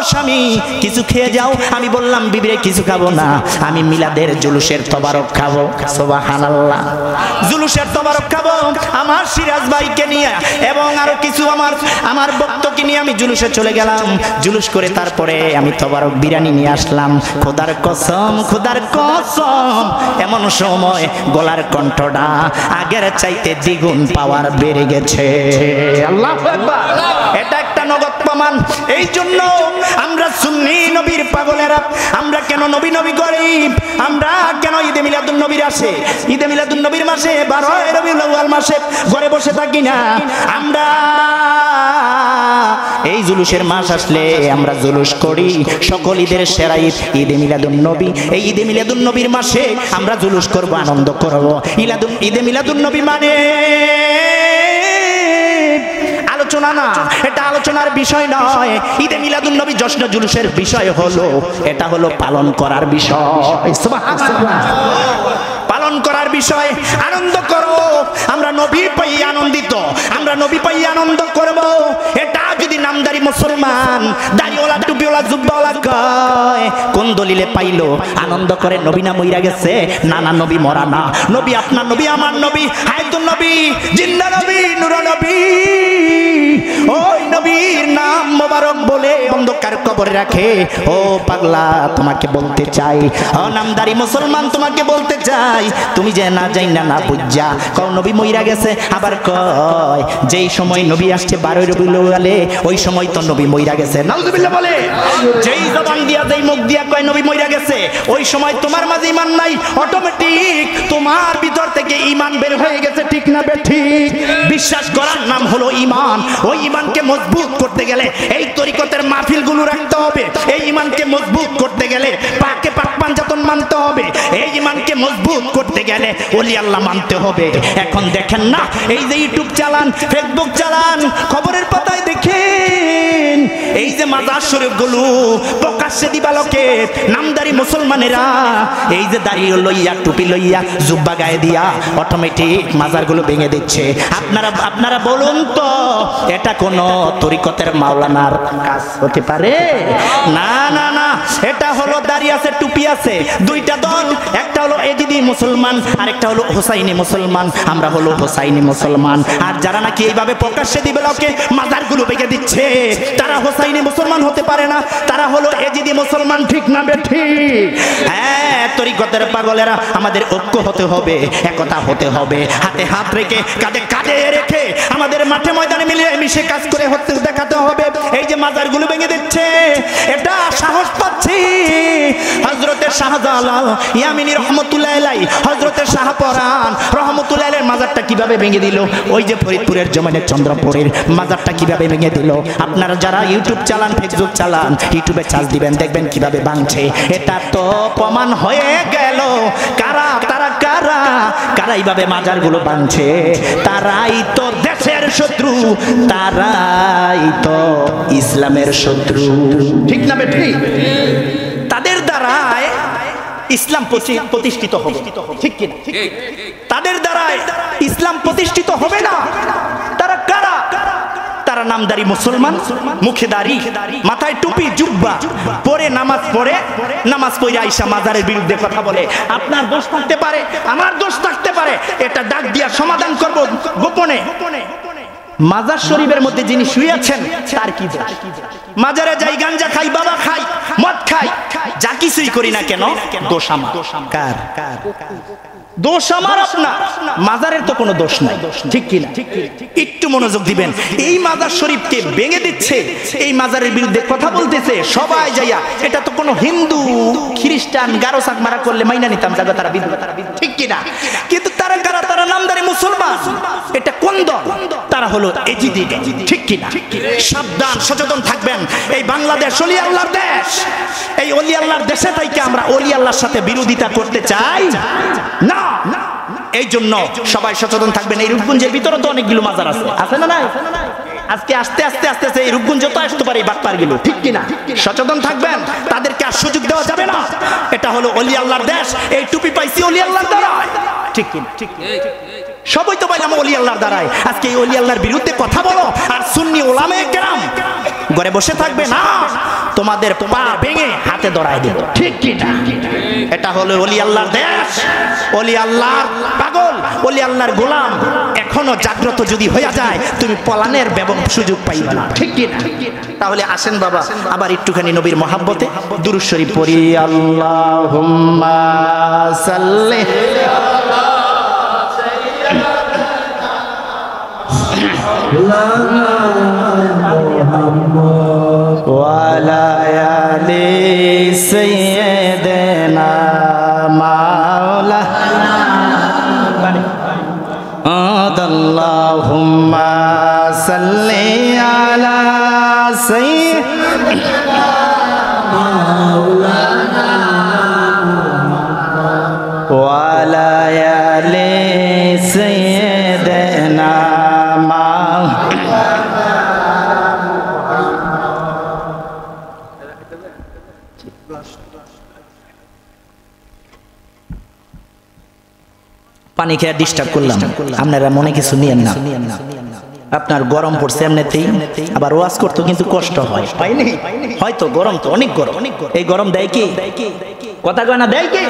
Speaker 1: স্বামী কিছু খেয়ে যাও। আমি বললাম বিবিরে কিছু খাবো না, আমি মিলাদের জুলুসের তবারক খাবো। সুবহানাল্লাহ, জুলুসের তবারক খাবো আমার সিরাজ ভাইকে নিয়ে এবং আরো কিছু আমার ভক্তকে নিয়ে আমি জুলুসে চলে গেলাম। জুলুস করে তারপরে আমি তবারক বিরিয়ানি নিয়ে আসলাম। খোদার কসম, খোদার কসম, এমন সময় গলার কণ্ঠটা আগের চাইতে দ্বিগুণ পাওয়ার বেড়ে গেছে। আল্লাহু আকবার, এটা একটা নগদ প্রমাণ। এই জন্য আমরা সুন্নি নবীর পাগলেরা, আমরা কেন নবী নবী গরিব, আমরা কেন ঈদে মিলাদুন নবীর আসে, ঈদে মিলাদুন নবীর মাসে 12ই রবিউল আউয়াল মাসে ঘরে বসে থাকি না। আমরা এই জুলুসের মাস আসলে আমরা জুলুস করি। সকল ঈদের সেরা ঈদ ঈদে মিলাদুন নবী। এই ঈদে মিলাদুন নবীর মাসে আমরা জুলুস করব, আনন্দ করব। ঈদে মিলাদুন নবী মানে আলোচনা না, এটা আলোচনার বিষয় নয়। ঈদে মিলাদুন নবী জশ্ন জুলুসের বিষয় হলো, এটা হলো পালন করার বিষয়। সুবহানাল্লাহ, পালন করার বিষয়। আনন্দ করো, আমরা নবী পাই আনন্দিত, আমরা নবী পাই আনন্দ করব। এটা যদি নামদারি মুসলমান, দাড়িওয়ালা টুপিওয়ালা জুব্বাওয়ালা কয়, কোন দলিলে পাইলো? আনন্দ করে নবী না মইরা গেছে? না না, নবী মরা না, নবী আপনার নবী আমার নবী, হায়াতুন নবী, জিন্দা নবী, নূর নবী। ওই নবীর নাম মোবারক বলে অন্ধকার কবরে রাখে। ও পাগলা তোমাকে বলতে চাই, ও নামদারি মুসলমান তোমাকে বলতে চাই, তুমি যে না যাই না না বুঝা কও নবী মইরা গেছে, আবার কয় যেই সময় নবী আসছে 12ই রবিউল আউয়ালে ওই সময় তো নবী মইরা গেছে। নাউজুবিল্লাহ বলে, যেই জবান দিয়া যেই মুখ দিয়া কয় নবী মইরা গেছে, ওই সময় তোমার মাঝে ঈমান নাই, অটোমেটিক তোমার ভিতর থেকে ঈমান বের হয়ে গেছে। ঠিক না বেঠিক? বিশ্বাস করার নাম হলো ঈমান। ওই ঈমানকে মজবুত করতে গেলে এই তরিকতের মাহফিলগুলো রাখতে হবে। এই ঈমানকে মজবুত করতে গেলে পাকে পাক পাঞ্জাতন মানতে হবে। এই ঈমানকে মজবুত করতে গেলে ওলি আল্লাহ মানতে হবে। এখন দেখেন না, এই যে ইউটিউব চালান, ফেসবুক চালান, খবরের পাতায় দেখেন এই যে মাজার শরীফগুলো প্রকাশ্যে দিবালোকে নামদারি মুসলমানেরা এই যে দাড়ি লইয়া টুপি লইয়া জুব্বা গায়ে দিয়া অটোমেটিক মাজারগুলো ভেঙে দিচ্ছে। আপনারা বলুন তো, এটা কোন তরিকতের মাওলানার কাজ হতে পারে? না না না, এটা হলো দাড়ি আছে টুপি আছে, দুইটা দল, একটা হলো এজিদি মুসলমান আর একটা হলো হোসাইনি মুসলমান। আমরা হলো হোসাইনি মুসলমান। আর যারা নাকি এইভাবে প্রকাশ্যে দিবে লোকে মাজারগুলো ভেঙে দিচ্ছে, তারা হোসাইনি মুসলমান হতে পারে না, তারা হলো এজিদি মুসলমান। ঠিক না বেঠিক? হ্যাঁ, তরিকতের পাগলেরা, আমাদের ঐক্য হতে হবে, একতা হতে হবে, হাতে হাত রেখে কাঁধে কাঁধে রেখে আমাদের মাঠে ময়দানে মিলিয়ে মিশে কাজ করে হতে দেখাতে হবে। এই যে মাজারগুলো ভেঙে দিচ্ছে, এটা সাহস পাচ্ছি হযরতে শাহজালাল ইয়ামিনী রহমতুল্লাহ আলাইহি, হযরতে শাহপরান রহমতুল্লাহ আলাইহির মাজারটা কিভাবে ভেঙে দিল, ওই যে ফরিদপুরের জমিনের চন্দ্রপুরের মাজারটা কিভাবে ভেঙে দিল। আপনারা যারা ইউটিউব চালান, ফেসবুক চালান, ইউটিউবে চার্জ দিবেন, দেখবেন কিভাবে ভাঙছে। এটা তো প্রমাণ হয়ে গেল কারা তারা কারা কারা এইভাবে মাজারগুলো ভাঙছে, তারাই তো দেশের শত্রু, তারাই তো ইসলামের শত্রু। ঠিক না বেঠিক? তাদের দ্বারায় ইসলাম প্রতিষ্ঠিত হবে, ঠিক কিনা? তাদের দ্বারায় ইসলাম প্রতিষ্ঠিত হবে না। তারা কারা? তারা নামদারি মুসলমান, মুখে দাড়ি, মাথায় টুপি জুব্বা পরে নামাজ পড়ে আইসা মাজারের বিরুদ্ধে কথা বলে। আপনার দোষ থাকতে পারে, আমার দোষ থাকতে পারে, এটা ডাক দিয়া সমাধান করব গোপনে। মাজার শরীফের মধ্যে যিনি শুয়ে আছেন তার কি দোষ? মাজারে যাই, গাঞ্জা খাই, বাবা খাই, মদ খাই, যা কিছুই করি না কেন, দোষ আমার। কার? দোষ আমার, আপনার। মাজারের তো কোনো দোষ নাই, ঠিক কি না? একটু মনোযোগ দিবেন। এই মাজার শরীফকে ভেঙে দিচ্ছে, এই মাজারের বিরুদ্ধে কথা বলতেছে, সবাই যাইয়া, এটা তো কোনো হিন্দু খ্রিস্টান গারো সাক মারা করলে মাইনা নিতাম, জায়গা তারা বিদ্রোহ, ঠিক কি না? কিন্তু তারা কারা? তারা নামদারি মুসলমান। এটা কোন দল? তারা হলো এজিদি দল, ঠিক কি না? সাবধান, সচেতন থাকবেন। এই বাংলাদেশ ওলি আল্লাহর দেশ। এই ওলি আল্লাহর দেশে থেকে আমরা ওলি আল্লাহর সাথে বিরোধিতা করতে চাই না। এই জন্য সবাই সচেতন থাকবেন। এই রূপগঞ্জের ভিতরে তো অনেকগুলো মাজার আছে, আছে না নাই? আজকে আস্তে আস্তে আস্তে আস্তে এই রূপগঞ্জ তো আসতে পারে, বাটপার গেল, ঠিক কিনা? সচেতন থাকবেন, তাদেরকে আর সুযোগ দেওয়া যাবে না। এটা হলো ওলি আল্লাহর দেশ। এই টুপি পাইছি ওলি আল্লাহর দ্বারায়, ঠিক কিনা? সবাই তো পাইলাম ওলি আল্লাহর দ্বারায়। আজকে এই ওলি আল্লাহর বিরুদ্ধে কথা বলো, আর সুন্নি ওলামায়ে কেরাম ঘরে বসে থাকবে না, তোমাদের পা ভেঙে হাতে ধরায় দেব, ঠিক কি না? এটা হলো ওলি আল্লাহর দেশ, ওলি আল্লাহর পাগল, ওলি আল্লাহর গোলাম। এখনো জাগ্রত যদি হয়ে যায়, তুমি পলানের সুযোগ পাইবে না, ঠিক কি না? তাহলে আসেন বাবা, আবার একটুখানি নবীর মহাব্বতে দুরূদ শরীফ পড়ি। আল্লাহুম্মা সাল্লি ওয়ালা আলি সাইয়্যিদিনা মাওলানা আল্লাহুম্মা সাল্লি আলা সাইয়্যিদিনা মাওলানা ওয়ালা আলি সাইয়্যিদিনা পানি খেয়ে ডিস্টার্ব করলাম, আপনারা মনে কিছু নিয়েন না। আপনার গরম পড়ছে এমনিতেই, আবার ওয়াজ করতে কিন্তু কষ্ট হয়, হয়তো গরম তো অনেক গরম। এই গরম দেয় কি? কথা কয় না, দেয় কি?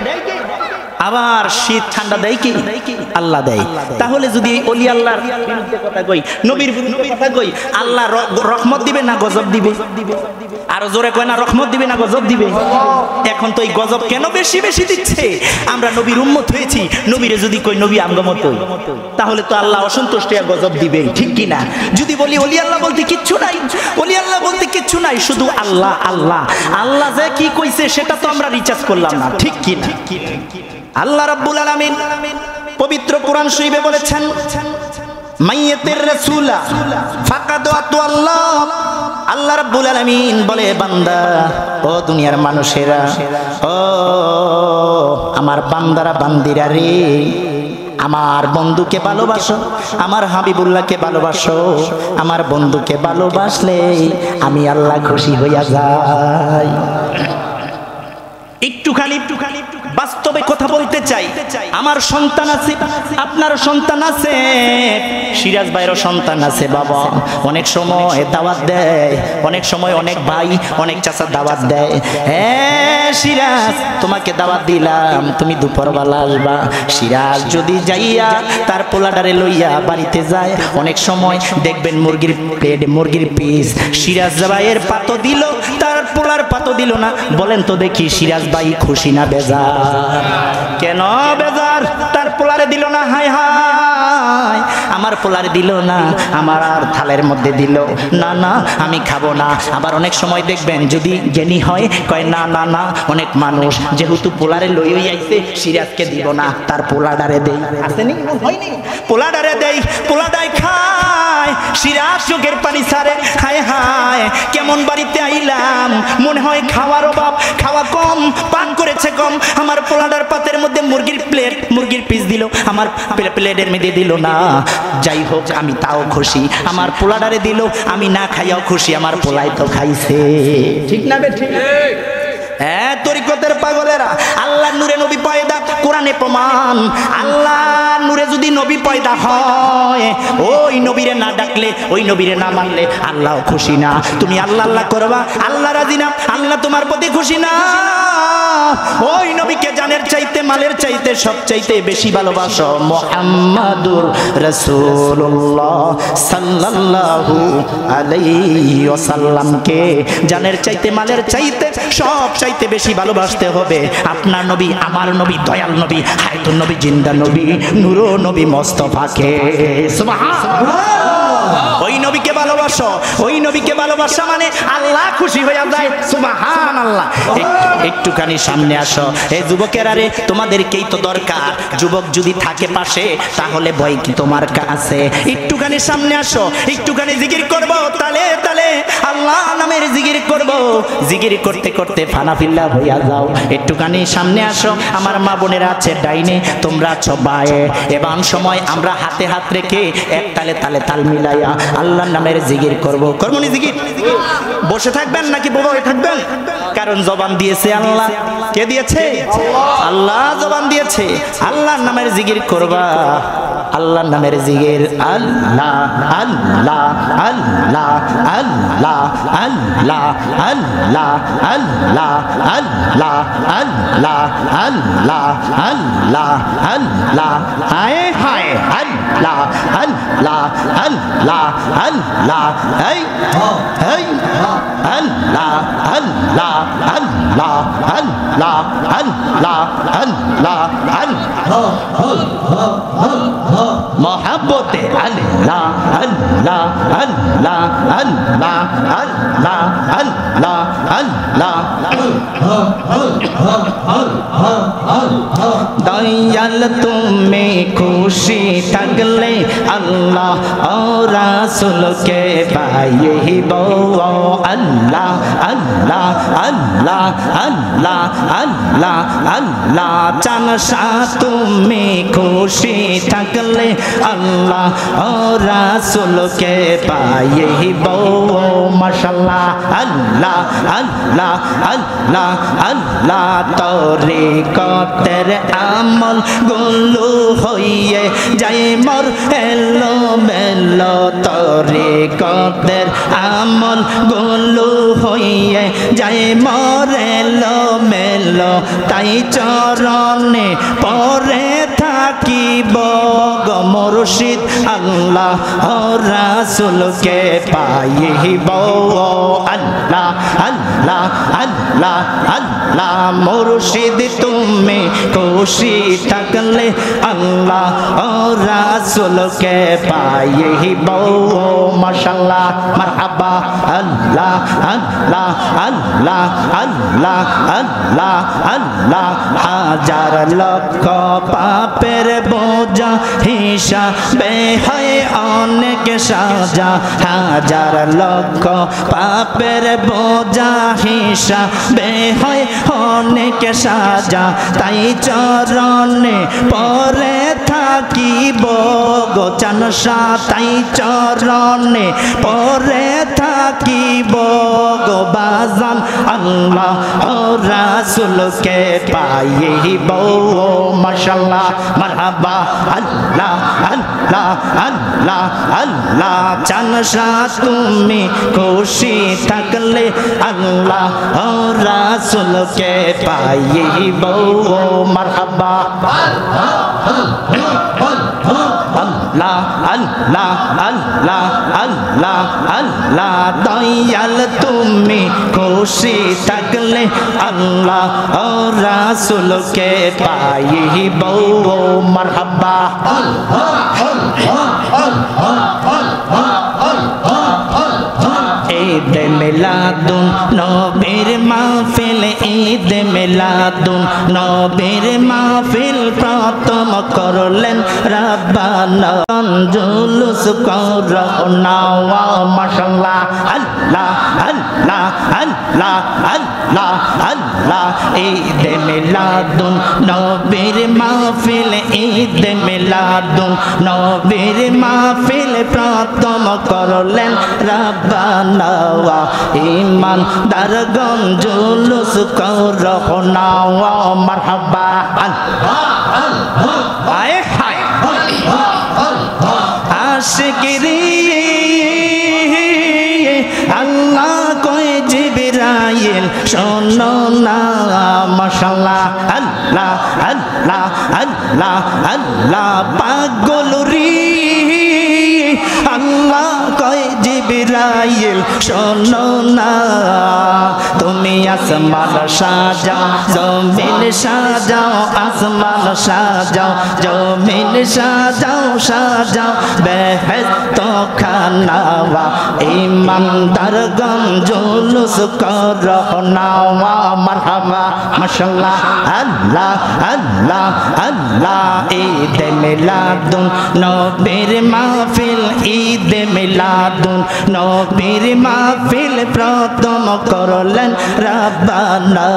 Speaker 1: আবার শীত ঠান্ডা দেয় কি? আল্লাহ দেয়। তাহলে যদি ওলি আল্লাহর বিরুদ্ধে কথা কই, নবীর বিরুদ্ধে কথা কই, আল্লাহ রহমত দিবে না গজব দিবে? আরো জোরে কয় না, রহমত দিবে না গজব দিবে? এখন তো এই গজব কেন বেশি বেশি দিচ্ছে? আমরা নবীর উম্মত হয়েছি, নবীরে যদি কই নবী আমগমত হই, তাহলে তো আল্লাহ অসন্তুষ্ট হয়ে গজব দিবে, ঠিক কি না? যদি বলি ওলি আল্লাহ বলতে কিচ্ছু নাই, ওলি আল্লাহ বলতে কিচ্ছু নাই, শুধু আল্লাহ আল্লাহ আল্লাহ যে কি কইছে সেটা তো আমরা রিচার্জ করলাম না, ঠিক কি না? আল্লাহ রাব্বুল আলামিন পবিত্র কোরআন শরীফে বলেছেন, মাইয়াতের রাসূলা ফাকাদ আতু আল্লাহ। আল্লাহ রাব্বুল আলামিন বলে, বান্দা, ও দুনিয়ার মানুষেরা, ও আমার বান্দারা বান্দিরা রে, আমার বন্ধুকে ভালোবাসো, আমার হাবিবুল্লাহকে ভালোবাসো। আমার বন্ধুকে ভালোবাসলে আমি আল্লাহ খুশি হইয়া যাই। একটুখানি বাস্তবে কথা বলতে চাই। আমার সন্তান আছে, আপনার সন্তান আছে, সিরাজ ভাইয়েরও সন্তান আছে। বাবা অনেক সময় দাওয়াত দেয়, অনেক সময় অনেক ভাই অনেক চাচা দাওয়াত দেয়, হ্যাঁ সিরাজ তোমাকে দাওয়াত দিলাম, তুমি দুপুরবেলা আসবা। সিরাজ যদি যাইয়া তার পোলাডারে লইয়া বাড়িতে যায়, অনেক সময় দেখবেন মুরগির প্লেট, মুরগির পিস সিরাজ ভাইয়ের পাতো দিল, তার পোলার পাতো দিল না। বলেন তো দেখি, সিরাজ ভাই খুশি না বেজার? কেন বেজার? তার পোলারে দিল না, হায় হায় আমার পোলারে দিল না, আমার আর থালের মধ্যে দিল না, না আমি খাবো না। আবার অনেক সময় দেখবেন যদি জ্ঞানী হয়, কয় না না না, অনেক মানুষ যেহেতু পোলারে লই আইছে, সিরাজকে দিব না, তার পোলাডারে দেই। আসেনি? হয়নি? পোলাডারে দেই, পোলাডাই খায়, সিরাজ চোখের পানি ছাড়ে, হায় হায় কেমন বাড়িতে আইলাম, মনে হয় খাওয়ার অভাব, খাওয়া কম, পান করেছে কম। আমার পোলাডার পাতের মধ্যে মুরগির প্লেট, মুরগির পিস দিল, আমার প্লেটের মধ্যে দিল না। যাই হোক আমি তাও খুশি, আমার পোলাডারে দিল, আমি না খাইয়াও খুশি, আমার পোলাই তো খাইছে, ঠিক না বে? ঠিক। হ্যাঁ তরিকতের পাগলেরা, আল্লাহ নূরে নবী পয়দা, কোরআনে প্রমাণ। আল্লাহ নূরে যদি নবী পয়দা হয়, ওই নবীরে না ডাকলে, ওই নবীরে না মানলে আল্লাহ খুশি না। তুমি আল্লাহ আল্লাহ করবা, আল্লাহ রাজি না, আল্লাহ তোমার প্রতি খুশি না। ওই নবীকে জানের চাইতে মালের চাইতে সবচাইতে বেশি ভালোবাসো। মুহাম্মাদুর রাসূলুল্লাহ সাল্লাল্লাহু আলাইহি ওয়াসাল্লামকে জানের চাইতে মালের চাইতে সব চাইতে বেশি ভালোবাসতে হবে। আপনার নবী, আমার নবী, দয়াল নবী, হায়াতুন নবী, জিন্দা নবী, নূর নবী মুস্তাফাকে। সুবহানাল্লাহ। ওই নবীকে ভালোবাসো। ওই নবীকে ভালোবাসা মানে আল্লাহ খুশি হয়ে যায়। সুবহানাল্লাহ। একটুখানি সামনে আসো। এই যুবকেরা রে, তোমাদেরকেই তো দরকার। যুবক যদি থাকে পাশে তাহলে ভয় কি তোমার কাছে? একটুখানি সামনে আসো, একটুখানি জিকির করব, তালে তালে আল্লাহ নামের জিকির করব। জিকির করতে করতে ফানাফিল্লা হইয়া যাও। একটুখানি সামনে আসো। আমার মা বোনেরা আছে ডাইনে, তোমরা আছো বায়ে। এবার সময় আমরা হাতে হাত রেখে এক তালে তালে তাল মিলাইয়া আল্লাহর নামের জিকির করব। করবনি জিকির? বসে থাকবেন নাকি বসে থাকবেন? কারণ জবান দিয়েছে আল্লাহ। কে দিয়েছে? আল্লাহ জবান দিয়েছে। আল্লাহর নামের জিকির করবা। আল্লাহর নামের জিকির। আল্লাহ আল্লাহ আল্লাহ আল্লাহ আল্লাহ আল্লাহ আল্লাহ আল্লাহ আল্লাহ আল্লাহ আল্লাহ আল্লাহ হায় হায় আল্লাহ আল্লাহ আল্লাহ আল্লাহ এই এই আল্লাহ আল্লাহ আল্লাহ আল্লাহ আল্লাহ আল্লাহ মোহাব্বতে আল্লাহ আল্লাহ আল্লাহ আল্লাহ আল্লাহ আল্লাহ আল্লাহ দয়াল তুমি খুশি থাকলে আল্লাহ ও রাসূলকে পাইব। আল্লাহ আল্লাহ আল্লাহ আল্লাহ আল্লাহ আল্লাহ চানসা তুমি খুশি থাকলে আল্লাহ ও রাসূলকে পাইব। মাশাআল্লাহ আল্লাহ আল্লাহ আল্লাহ আল্লাহ তরিকতের আমল গুলো হইয়ে যাই মোর এলো মেলো। তরিকতের আমল গুলো হইয়ে যাই মোর এলো মেলো। তাই চরণে পরে থাকিব গো মুর্শিদ আল্লাহ ও রাসূলকে পাইব। আল্লাহ আল্লাহ আল্লাহ আল্লাহ মুর্শিদ তুমি খুশি থাকলে আল্লাহ ও রাসূলকে পাইব। মাশাআল্লাহ মারহাবা আল্লাহ আল্লাহ আল্লাহ আল্লাহ আল্লাহ আল্লাহ হাজার লক্ষ পাপের বোঝা হিসাবে হয় অনেক সাজা। হাজার লক্ষ পাপের বোঝা হিসাবে হয় অনেক সাজা। তাই চরণে পরে থাকিব গো চানসা। তাই চরণে পরে থাকিব গো বাজান আল্লাহ ও রাসূলকে পাইব। মাশাআল্লাহ মারহাবা আল্লাহ আল্লাহ আল্লাহ আল্লাহ চানসা তুমি খুশি থাকলে আল্লাহ ও রাসূলকে পাইব। মারহাবা আল্লাহ আল্লাহ আল্লাহ আল্লাহ আল্লাহ দয়াল তুমি খুশি থাকলে আল্লাহ ও রাসূলকে পাইব। মারহাবা ঈদ মিলাদুন নবীর মাহফিল। ঈদ মিলাদুন নবীর মাহফিল প্রথম করলেন রাব্বানা জুলুস করোনা। মাশাআল্লাহ আল্লাহ আল্লাহ আল্লাহ আল্লাহ আল্লাহ ঈদ মিলাদুন নবীর মাহফিল। ঈদ মিলাদুন নবীর মাহফিল প্রথম করলেন রাব্বানা ইমান দারগণ জুলুস করোনা। মারহাবা আয় হায় আশিকরি আল্লাহ কয় জিবরাইল শোনো না। মাশাআল্লাহ আল্লাহ আল্লাহ আল্লাহ আল্লাহ পাগল রে আল্লাহ কয় জিবরাইল শোনো না তুমি আসমান সাজাও জমিন সাজাও আসমান সাজাও জমিন সাজাও সাজাও বেহেশত খানাওয়া ইমানদারগণ জুলুস করো নাওয়া মারহাবা মাশাআল্লাহ আল্লাহ আল্লাহ আল্লাহ ঈদ মিলাদুন নবীর মাহফিল ঈদ মিলাদুন নবীর মাহফিল প্রথম করলেন রাব্বানা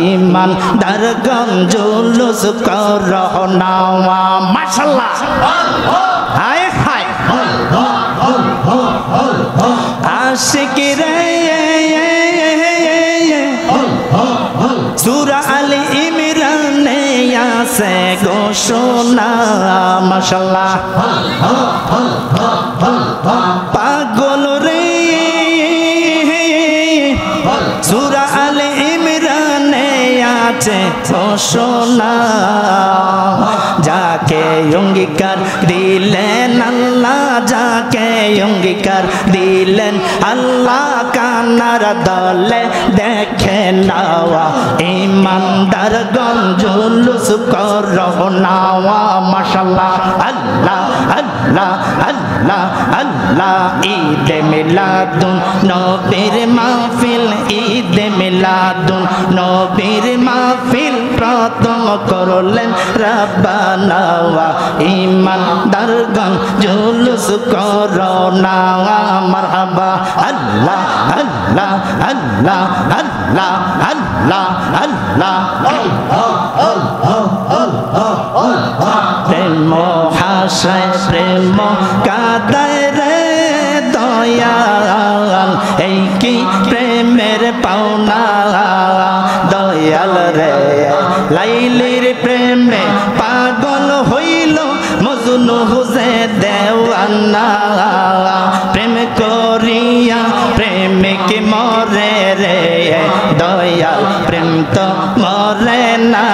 Speaker 1: ইমানদারগণ জুলুস করো নাওয়া মাশাআল্লাহ হায় হায় আশিক রে সূরা আলে ইমরানে আছে ঘোষণা মাশাআল্লাহ পাগল রে সূরা আলে ইমরানে আছে ঘোষণা যাকে অঙ্গীকার দিলেন আল্লাহ যাকে অঙ্গীকার দিলেন আল্লাহ কানার দলে দেখে নাওয়া ইমানদারগণ জুলুস করো নাওয়া মাশাআল্লাহ আল্লাহ আল্লাহ আল্লাহ আল্লাহ ঈদ মিলাদুন নবীর মাহফিল ঈদ মিলাদুন নবীর মাহফিল প্রথম করলেন রাব্বানা ইমানদারগণ জুলুস করো না মারহাবা আল্লাহ আল্লাহ আল্লাহ আল্লাহ আল্লাহ আল্লাহ প্রেম হাসায় প্রেম কাদায় রে দয়াল এই কি প্রেমের পাওনা দয়াল রে লাইলির প্রেমে পাগল হইল মজনু হুজে দেওয়ানা প্রেম করিয়া প্রেমিক মরে রে দয়াল প্রেম তো মরে না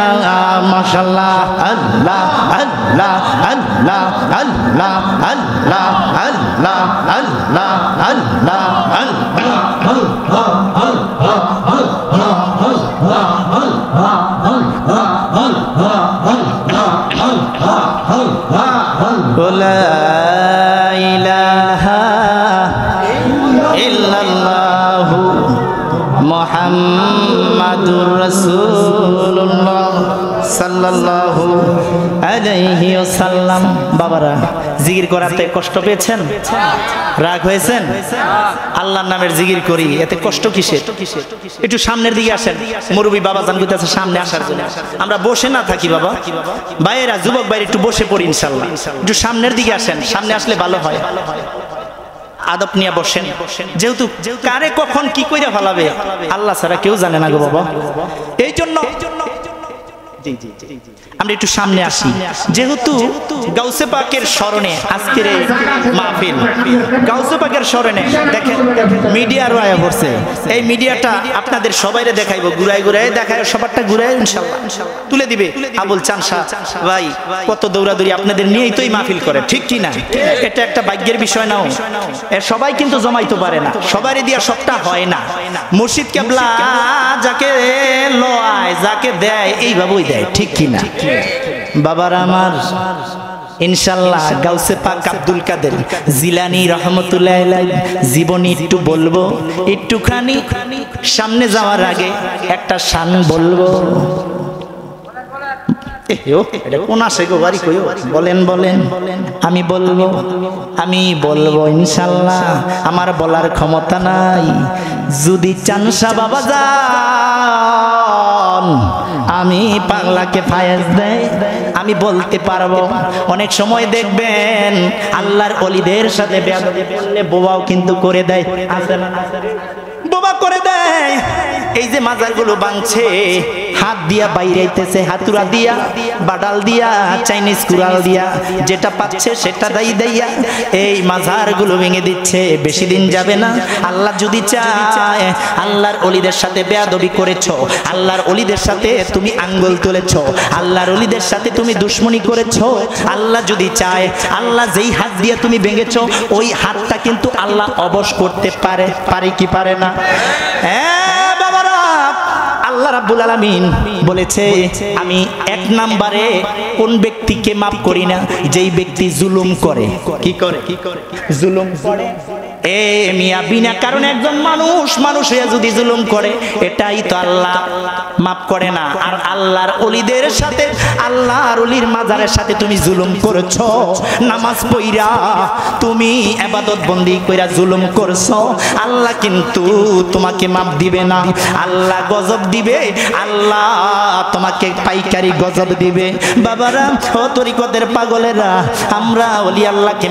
Speaker 1: মাশাআল্লাহ আল্লাহ আল্লাহ আল্লাহ আল্লাহ আল্লাহ আল্লাহ আল্লাহ আল্লাহ লা ইলাহা ইল্লাল্লাহু মুহাম্মাদুর রাসূলুল্লাহ সাল্লাল্লাহু আলাইহি ওয়াসাল্লাম। বাবারা জিকির করাতে কষ্ট পেয়েছেন, রাগ হয়েছেন? আল্লাহর নামের জিকির করি, এতে কষ্ট কিসের? একটু সামনের দিকে আসেন, মুরব্বী বাবা জান কইতাছে সামনে আসার জন্য। আমরা বসে না থাকি বাবা, ভাইয়েরা যুবক ভাই একটু বসে পড়ি ইনশাআল্লাহ। একটু সামনের দিকে আসেন, সামনে আসলে ভালো হয়। আদব নিয়ে বসেন, যেহেতু কারে কখন কি কইরা ফেলাবে আল্লাহ ছাড়া কেউ জানে না গো বাবা। এই জন্য আমরা একটু সামনে আসি, যেহেতু গাউসে পাকের স্মরণে আজকের এই মাহফিল, গাউসে পাকের স্মরণে দেখেন মিডিয়ার আয়া পড়ছে। এই মিডিয়াটা আপনাদের সবাইরে দেখাইবো, ঘুরাই ঘুরাই দেখায়, সবারটা ঘুরাই ইনশাআল্লাহ তুলে দিবে। আবুল চানসা ভাই কত দৌড়াদৌড়ি আপনাদের নিয়েই তো এই মাহফিল করে, ঠিক কি না? এটা একটা ভাগ্যের বিষয় নাও, সবাই কিন্তু জমাইতে পারে না, সবারই দিয়া সবটা হয় না। মুর্শিদ কেবলা যাকে লয় যাকে দেয় এইভাবেই দেয়, ঠিক কি না? বাবার আমার ইনশাআল্লাহ গাউসে পাক আব্দুল কাদের জিলানী রাহমাতুল্লাহ আলাইহি জীবনী একটু বলবো, একটুখানি সামনে যাওয়ার আগে একটা শান বলবো। বলেন বলেন, আমি বলবো ইনশাআল্লাহ। আমার বলার ক্ষমতা নাই, যদি চানসা বাবা যান আমি পাগলাকে ফায়েজ দেয় আমি বলতে পারবো। অনেক সময় দেখবেন আল্লাহর ওলিদের সাথে বেয়াদবি করলে বোবাও কিন্তু করে দেয়, আছে না? বোবা করে দেয়। এই যে মাজারগুলো ভাঙছে হাত দিয়া বাইরাইতেছে, হাতুড়া দিয়া, বাডাল দিয়া, চাইনিজ কুড়াল দিয়া, যেটা পাচ্ছে সেটা দাইয়া এই মাজারগুলো ভেঙে দিচ্ছে। বেশি দিন যাবে না, আল্লাহ যদি চায়, আল্লাহর ওলিদের সাথে বেয়াদবি করেছো, আল্লাহর ওলিদের সাথে তুমি আঙ্গুল তুলেছো, আল্লাহর ওলিদের সাথে তুমি দুশ্মনী করেছো, আল্লাহ যদি চায়, আল্লাহ যেই হাত দিয়ে তুমি ভেঙেছো ওই হাতটা কিন্তু আল্লাহ অবশ করতে পারে। পারে কি পারে না? হ্যাঁ বাবারা, আল্লাহ রাব্বুল আলামিন বলেছে আমি এক নম্বরে কোন ব্যক্তিকে মাফ করি না? যেই ব্যক্তি জুলুম করে। কি করে? জুলুম করে। এ মিয়া, বিনা কারণে একজন মানুষ হয়ে যদি জুলুম করে, এটাই তো আল্লাহ মাফ করে না। আর আল্লাহর ওলিদের সাথে, আল্লাহর ওলির মাজারের সাথে তুমি জুলুম করেছো, নামাজ পড়া তুমি ইবাদত বন্দি কইরা জুলুম করছো, আল্লাহ কিন্তু তোমাকে মাফ দিবে না, আল্লাহ গজব দিবে, আল্লাহ তোমাকে পাইকারি গজব দিবে। বাবারা, ও তরিকতের পাগলেরা, আমরা ওলি আল্লাহকে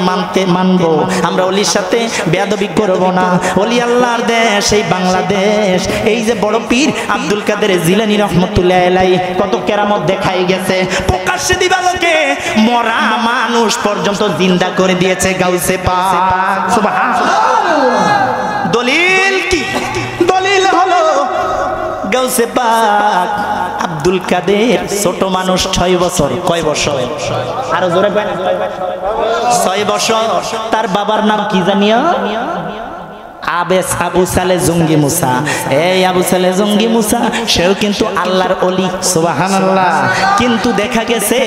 Speaker 1: মানবো, আমরা ওলির সাথে বেয়াদবি করব না। ওলি আল্লাহর দেশ এই বাংলাদেশ। এই যে বড় পীর আব্দুল কাদের জিলানী রহমতুল্লাহ আলাইহি কত কেরামত দেখাই গেছে, প্রকাশ্যে দিবালোকে মরা মানুষ পর্যন্ত জিন্দা করে দিয়েছে গাউসে পাক। সুবহানাল্লাহ। দলিল কি? দলিল হলো গাউসে পাক আব্দুল কাদের ছোট মানুষ 6 বছর। কয় বছর? আরো জোরে কয় না? 6 বছর। তার বাবার নাম কি জানিয়া? আবু সালে জঙ্গি মুসা। এই আবু সালে জঙ্গি মুসা সেও কিন্তু আল্লাহর ওলি। সুবহানাল্লাহ। কিন্তু দেখা গেছে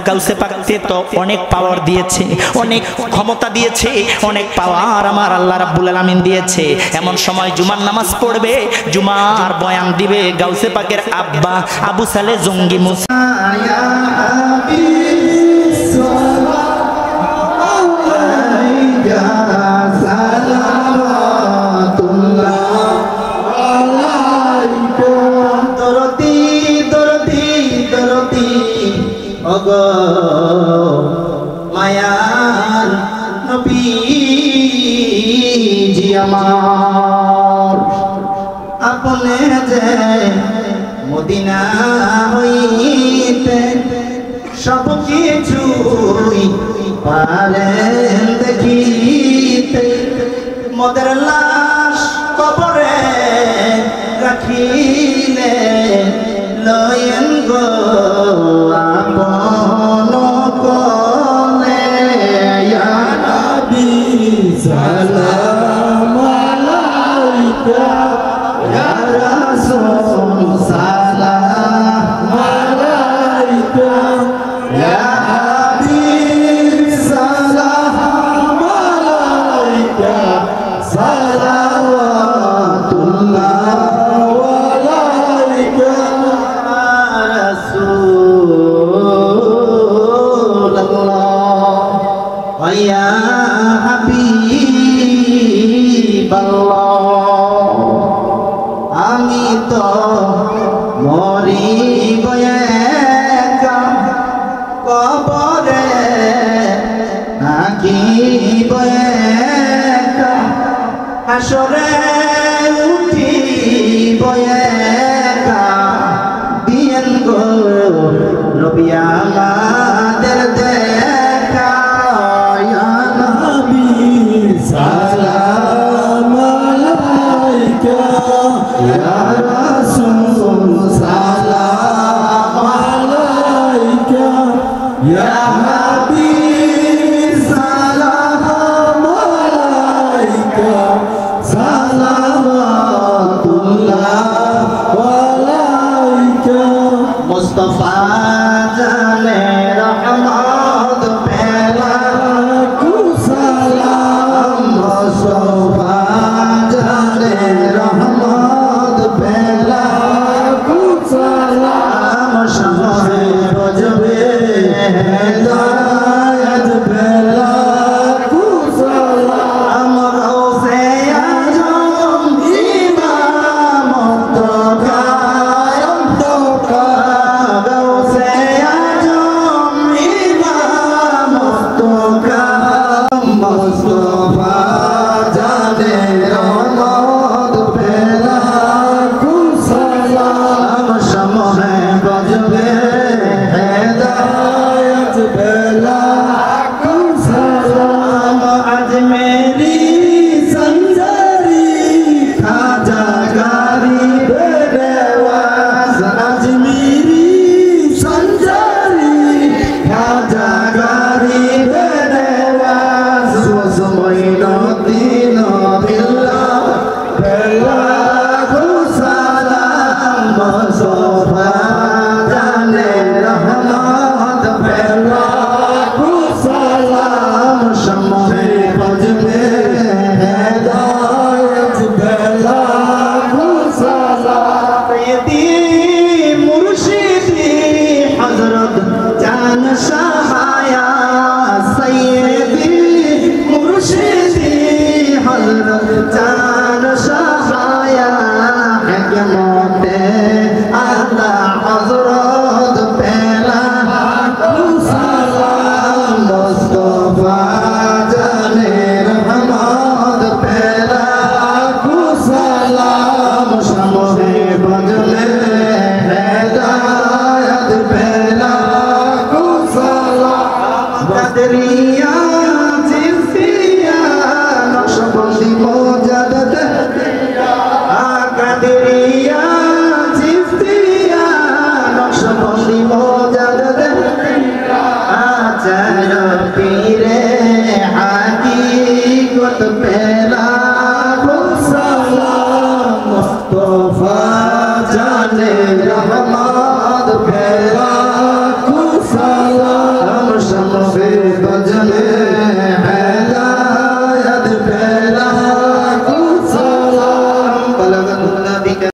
Speaker 1: গাউসে পাকতে তো অনেক পাওয়ার দিয়েছে, অনেক ক্ষমতা দিয়েছে, অনেক পাওয়ার আমার আল্লাহ রাব্বুল আলামিন দিয়েছে। এমন সময় জুমার নামাজ পড়বে, জুমার বয়ান দিবে গাউসে পাকের আব্বা আবু সালে জঙ্গি মুসা।
Speaker 2: মায়ার নবীজি আমার, আপনে যে মদিনা হইতে সব কিছুই পারেন দেখিতে, মদের লাশ কবরে রাখিলে লয়েন গো আপন কোলে। ইয়া নবী সালাম আলাইকা, ইয়া রাসূল সালাম আলাইকা, ইয়া হাবিব সালাম আলাইকা, সালাওয়াতুল্লাহ আলাইকা রাসূলুল্লাহ, ইয়া হাবিবাল্লাহ। আমি তো মরিব একা কবরে, থাকিব একা হাসরে, উঠিব একা। দিয়েন গো নবী আমাদের দেখা, ইয়া নবী সালাম আলাইকা, ইয়া রাসূল সালাম আলাইকা, ইয়া হাবিব সালাম আলাইকা, সালাওয়াতুল্লাহ আলাইকা। মুস্তাফা জানে রহমত পেলা কুসালাম, মুস্তাফা জানে রহমত পেলা কুসালাম, শাহে রজবে बेला सलाम अजमेरी संसारी खाजा गारी बेनवाज अजमेरी संसारी खाजा गारी बेनवाज सुमैनुद्दीन बिल्ला बेला सलाम मुस्तफा जाने रहमत बेला सलाम शम्मे बजमे हिदायत बेला सलाम सैयदी मुर्शिदी हजरत जान शाहाया सैयदी मुर्शिदी हजरत जान शाहाया हकमते अल्लाह हजरत पहला सलाम मुस्तफा जाने रहमत पहला सलाम शम्मे बजले हिदायत पहला सलाम बदरिया